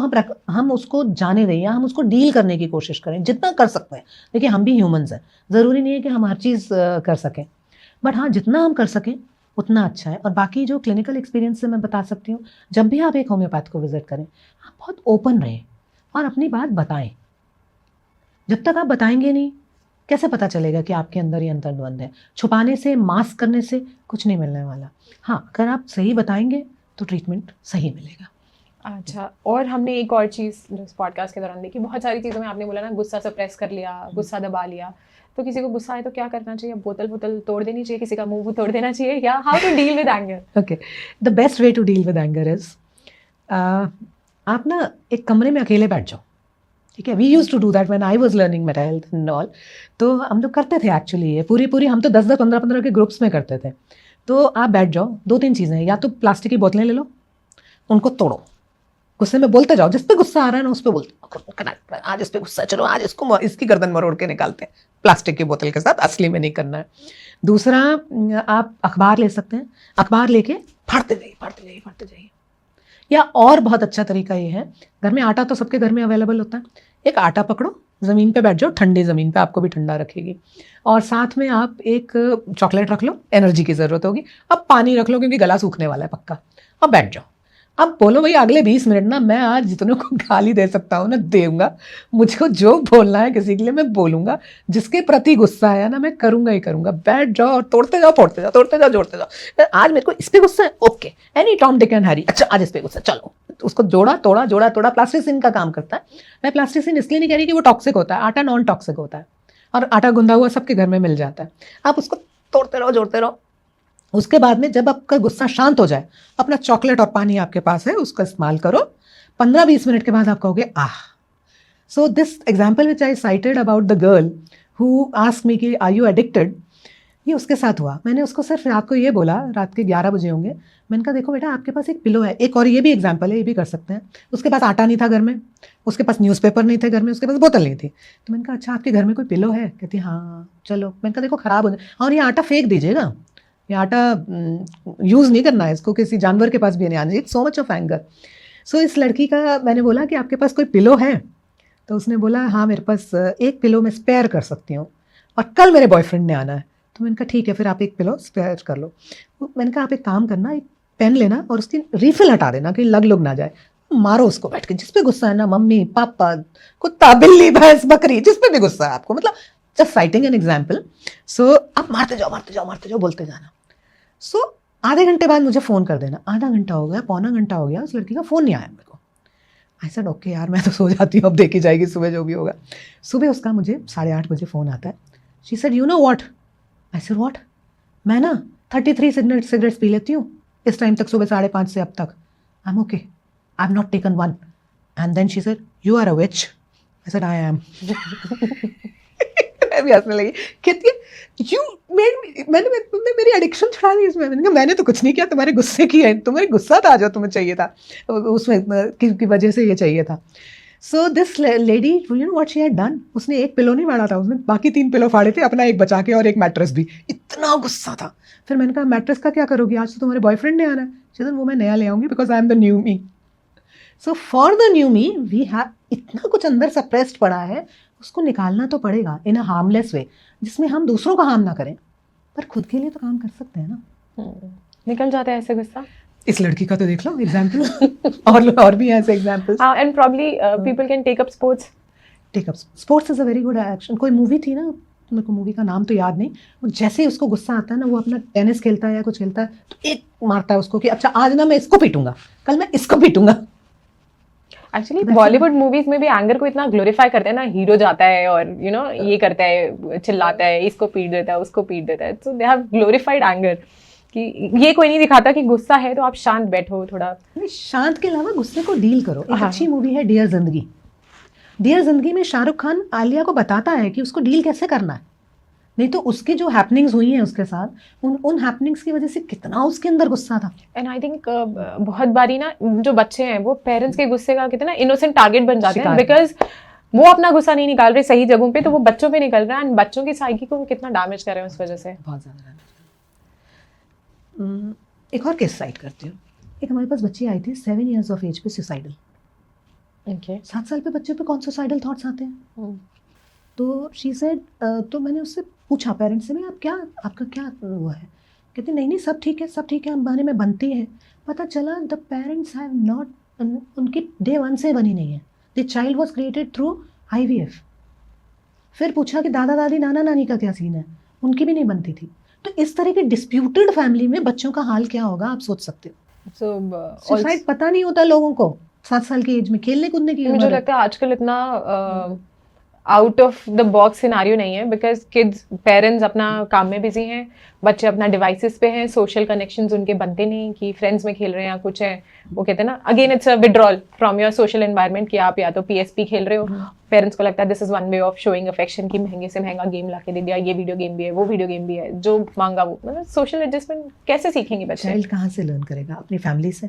[SPEAKER 2] हम उसको जाने दें या हम उसको डील करने की कोशिश करें जितना कर सकते हैं। देखिए, हम भी ह्यूमंस हैं, ज़रूरी नहीं है कि हम हर चीज़ कर सकें, बट हाँ, जितना हम कर सकें उतना अच्छा है। और बाकी जो क्लिनिकल एक्सपीरियंस से मैं बता सकती हूँ, जब भी आप एक होम्योपैथ को विजिट करें, आप बहुत ओपन रहें और अपनी बात बताएं। जब तक आप बताएंगे नहीं, कैसे पता चलेगा कि आपके अंदर ये अंतर्द्वंद है? छुपाने से, मास्क करने से कुछ नहीं मिलने वाला। हाँ, अगर आप सही बताएंगे तो ट्रीटमेंट सही मिलेगा।
[SPEAKER 1] अच्छा, और हमने एक और चीज़ जो इस पॉडकास्ट के दौरान देखी, बहुत सारी चीज़ों में आपने बोला ना, गुस्सा सप्रेस कर लिया, गुस्सा दबा लिया, तो किसी को गुस्सा आए तो क्या करना चाहिए? बोतल तोड़ देनी चाहिए, किसी का मुंह तोड़ देना चाहिए, या how to deal with anger?
[SPEAKER 2] Okay, the best way to deal with anger is, आप ना एक कमरे में अकेले बैठ जाओ। ठीक है, we use to do that when I was learning मेरा हेल्थ एंड ऑल। तो हम लोग करते थे एक्चुअली, ये पूरी हम तो 10-10, 15-15 के ग्रुप्स में करते थे। तो आप बैठ जाओ, 2-3 चीज़ें हैं, या तो प्लास्टिक की बोतलें ले लो, उनको तोड़ो, गुस्से में बोलते जाओ, जिस पे गुस्सा आ रहा है ना उस पे बोलते, आज इस पे गुस्सा, चलो आज इसकी गर्दन मरोड़ के निकालते हैं, प्लास्टिक की बोतल के साथ, असली में नहीं करना है। दूसरा, आप अखबार ले सकते हैं, अखबार लेके फाड़ते जाइए। या और बहुत अच्छा तरीका ये है, घर में आटा तो सबके घर में अवेलेबल होता है, एक आटा पकड़ो, ज़मीन पे बैठ जाओ, ठंडी ज़मीन पे, आपको भी ठंडा रखेगी, और साथ में आप एक चॉकलेट रख लो, एनर्जी की ज़रूरत होगी, अब पानी रख लो क्योंकि गला सूखने वाला है पक्का, अब बैठ जाओ। अब बोलो भाई, अगले 20 मिनट ना मैं आज जितनों को गाली दे सकता हूँ ना दूंगा, मुझको जो बोलना है किसी के लिए मैं बोलूँगा, जिसके प्रति गुस्सा है ना मैं करूँगा ही करूँगा। बैठ जाओ और तोड़ते जाओ, फोड़ते जाओ, तोड़ते जाओ, जोड़ते जाओ। आज मेरे को इस पे गुस्सा है, okay, any Tom Dick and Harry, अच्छा आज इस पे गुस्सा, चलो उसको जोड़ा तोड़ा। प्लास्टिसिन का काम करता है। मैं प्लास्टिसिन इसलिए नहीं कह रही कि वो टॉक्सिक होता है, आटा नॉन टॉक्सिक होता है, और आटा गुंदा हुआ सबके घर में मिल जाता है। आप उसको तोड़ते रहो, जोड़ते रहो। उसके बाद में जब आपका गुस्सा शांत हो जाए, अपना चॉकलेट और पानी आपके पास है, उसका इस्तेमाल करो। 15-20 मिनट के बाद आप कहोगे ah. So this example which I cited about the girl who asked me कि आर यू एडिक्टेड, ये उसके साथ हुआ। मैंने उसको सिर्फ रात को ये बोला, रात के 11 बजे होंगे, मैंने कहा देखो बेटा, आपके पास एक पिलो है, एक और ये भी एग्जाम्पल है, ये भी कर सकते हैं। उसके पास आटा नहीं था घर में, उसके पास न्यूज़पेपर नहीं थे घर में, उसके पास बोतल नहीं थी। तो मैंने कहा अच्छा, आपके घर में कोई पिलो है? कहती हाँ, चलो। मैंने कहा देखो ख़राब हो जाए, और ये आटा फेंक दीजिएगा, ये आटा यूज़ नहीं करना है, इसको किसी जानवर के पास भी नहीं आना चाहिए। So much of anger. So इस लड़की का मैंने बोला कि आपके पास कोई पिलो है? तो उसने बोला हाँ, मेरे पास एक पिलो मैं स्पेयर कर सकती हूँ, और कल मेरे बॉयफ्रेंड ने आना है। तो मैंने कहा ठीक है, फिर आप एक पिलो स्पेयर कर लो। मैंने कहा आप एक काम करना, एक पेन लेना और उसकी रिफिल हटा देना कि लग ना जाए, मारो उसको बैठ के, जिस पे गुस्सा है ना, मम्मी पापा कुत्ता बिल्ली भैंस बकरी, जिस पे भी गुस्सा है आपको, मतलब जस्ट साइटिंग एन एग्जाम्पल। सो आप मारते जाओ बोलते जाना। सो आधे घंटे बाद मुझे फ़ोन कर देना। आधा घंटा हो गया, पौना घंटा हो गया, उस लड़की का फ़ोन नहीं आया मेरे को। आई सेड ओके यार, मैं तो सो जाती हूँ, अब देखी जाएगी सुबह जो भी होगा। सुबह उसका मुझे 8:30 बजे फ़ोन आता है। She said you know what? I said what? मैं ना 33 सिगरेट्स पी लेती हूँ, इस टाइम तक, सुबह 5:30 से अब तक। I am okay, I have not taken one. And then she said you are a witch. I said I am. मैं भी हंसने लगी। कहती है यू मैंने मेरी एडिक्शन छुड़ा दी इसमें। मैंने कहा मैंने तो कुछ नहीं किया, तुम्हारे गुस्से की है, तुम्हारे गुस्सा था जो तुम्हें चाहिए था, उसमें की वजह से ये चाहिए था। So this lady, you know what she had done, उसने एक पिलो नहीं फाड़ा था, उसने बाकी 3 पिलो फाड़े थे, अपना एक बचा के और एक मैट्रेस भी। इतना गुस्सा था। फिर मैंने कहा मैट्रेस का क्या करोगी, आज तो तुम्हारे बॉयफ्रेंड ने आना है। चेतन वो मैं नया ले आऊंगी because I am the new me. So for the new me we have, इतना कुछ अंदर सप्रेस्ड पड़ा है, उसको निकालना तो पड़ेगा इन अ हार्मलेस वे, जिसमें हम दूसरों का हार्म ना करें, पर खुद के लिए तो काम कर सकते हैं ना।
[SPEAKER 1] निकल जाता है ऐसे गुस्सा।
[SPEAKER 2] इस लड़की का तो देख लो एग्जाम्पल। और भी हैं ऐसे examples.
[SPEAKER 1] And probably people can take up sports.
[SPEAKER 2] Take up sports is a very good action. कोई मूवी थी ना, मेरे को मूवी का नाम तो याद नहीं, वो जैसे ही उसको गुस्सा आता है ना, वो अपना टेनिस खेलता है या कुछ खेलता है तो एक मारता है उसको कि अच्छा आज ना मैं इसको पीटूंगा, कल मैं इसको पीटूंगा।
[SPEAKER 1] एक्चुअली बॉलीवुड मूवीज में भी एंगर को इतना ग्लोरीफाई करते हैं ना, हीरो जाता है और यू नो ये करता है, चिल्लाता है, इसको पीट देता है, उसको पीट देता है। सो दे हैव ग्लोरीफाइड एंगर कि ये कोई नहीं दिखाता कि गुस्सा है तो आप शांत बैठो थोड़ा।
[SPEAKER 2] नहीं, शांत के अलावा गुस्से को डील करो। एक
[SPEAKER 1] हाँ।
[SPEAKER 2] अच्छी मूवी है डियर जिंदगी। डियर जिंदगी में शाहरुख खान आलिया को बताता है कि उसको डील कैसे करना है, नहीं तो उसकी जो हैपनिंग्स हुई हैं उसके साथ, उन हैपनिंग्स की वजह से कितना उसके अंदर गुस्सा था।
[SPEAKER 1] एंड आई थिंक बहुत बारी ना जो बच्चे हैं वो पेरेंट्स के गुस्से का कितना इनोसेंट टारगेट बन जाते हैं,
[SPEAKER 2] शिकार।
[SPEAKER 1] बिकॉज वो अपना गुस्सा नहीं निकाल रहे सही जगहों पे, तो वो बच्चों पे निकल रहा है एंड बच्चों की साइकी को वो कितना डैमेज कर रहे हैं उस वजह से।
[SPEAKER 2] बहुत ज़्यादा। एक और केस साइड करती हूँ। एक हमारे पास बच्ची आई थी 7 years ऑफ एज पे, सुसाइडल।
[SPEAKER 1] ओके।
[SPEAKER 2] 7 साल पे बच्चे पे कौन सुसाइडल थॉट्स आते हैं? तो शी सेड, तो मैंने उससे पूछा पेरेंट्स से, मैं आपका क्या हुआ है? कहते नहीं सब ठीक है, सब ठीक है, हम बहाने में बनती है। पता चला द पेरेंट्स हैव नॉट, उनकी डे 1 से बनी नहीं है। The child was created through IVF। फिर पूछा कि दादा दादी नाना नानी का क्या सीन है, उनकी भी नहीं बनती थी। तो इस तरह के डिस्प्यूटेड फैमिली में बच्चों का हाल क्या होगा आप सोच सकते हो।
[SPEAKER 1] सो
[SPEAKER 2] सुसाइड पता नहीं होता लोगों को 7 साल की एज में, खेलने कूदने की
[SPEAKER 1] मुझे
[SPEAKER 2] उम्र है।
[SPEAKER 1] लगता है आजकल इतना out of the box scenario नहीं है, बिकॉज किड्स, पेरेंट्स अपना काम में बिजी हैं, बच्चे अपना डिवाइसेस पे हैं, सोशल कनेक्शंस उनके बनते नहीं कि फ्रेंड्स में खेल रहे हैं या कुछ है। वो कहते हैं ना, again it's a withdrawal from your social environment कि आप या तो PSP खेल रहे हो। पेरेंट्स को लगता है this is one way of showing affection कि महंगे से महंगा गेम ला के दे दिया, ये वीडियो गेम भी है, वो वीडियो गेम भी है, जो मांगा वो। मतलब सोशल एडजस्टमेंट कैसे सीखेंगे बच्चे?
[SPEAKER 2] चाइल्ड कहाँ से लर्न करेगा? अपनी फैमिली से।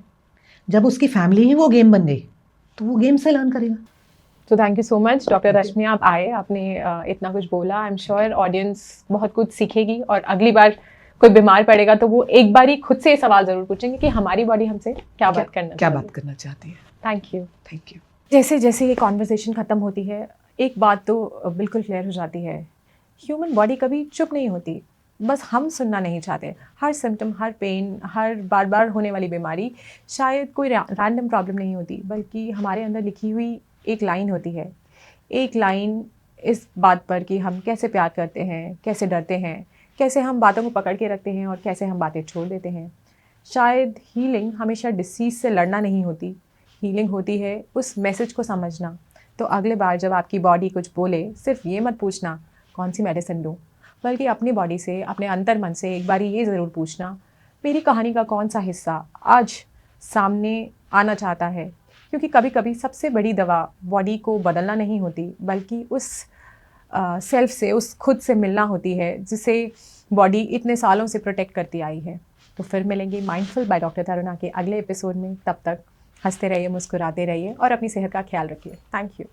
[SPEAKER 2] जब उसकी फैमिली ही वो गेम बन गई तो वो गेम से लर्न करेगा।
[SPEAKER 1] तो thank you so much doctor Rashmi, आप आए, आपने इतना कुछ बोला। आई एम श्योर ऑडियंस बहुत कुछ सीखेगी और अगली बार कोई बीमार पड़ेगा तो वो एक बार ही खुद से ये सवाल जरूर पूछेंगे कि हमारी बॉडी हमसे क्या बात करना
[SPEAKER 2] चाहती है।
[SPEAKER 1] Thank you.
[SPEAKER 2] Thank you.
[SPEAKER 1] जैसे जैसे ये कॉन्वर्सेशन ख़त्म होती है, एक बात तो बिल्कुल क्लियर हो जाती है, ह्यूमन बॉडी कभी चुप नहीं होती। बस हम सुनना नहीं चाहते। हर सिम्टम, हर पेन, हर बार बार होने वाली बीमारी शायद कोई रैंडम प्रॉब्लम नहीं होती, बल्कि हमारे अंदर लिखी हुई एक लाइन होती है। एक लाइन इस बात पर कि हम कैसे प्यार करते हैं, कैसे डरते हैं, कैसे हम बातों को पकड़ के रखते हैं और कैसे हम बातें छोड़ देते हैं। शायद हीलिंग हमेशा डिसीज़ से लड़ना नहीं होती, हीलिंग होती है उस मैसेज को समझना। तो अगले बार जब आपकी बॉडी कुछ बोले, सिर्फ ये मत पूछना कौन सी मेडिसिन लूँ, बल्कि अपनी बॉडी से, अपने अंतर मन से एक बार ये ज़रूर पूछना, मेरी कहानी का कौन सा हिस्सा आज सामने आना चाहता है। क्योंकि कभी कभी सबसे बड़ी दवा बॉडी को बदलना नहीं होती, बल्कि उस सेल्फ से, उस खुद से मिलना होती है जिसे बॉडी इतने सालों से प्रोटेक्ट करती आई है। तो फिर मिलेंगे माइंडफुल बाय डॉक्टर तरुणा के अगले एपिसोड में। तब तक हंसते रहिए, मुस्कुराते रहिए और अपनी सेहत का ख्याल रखिए। Thank you.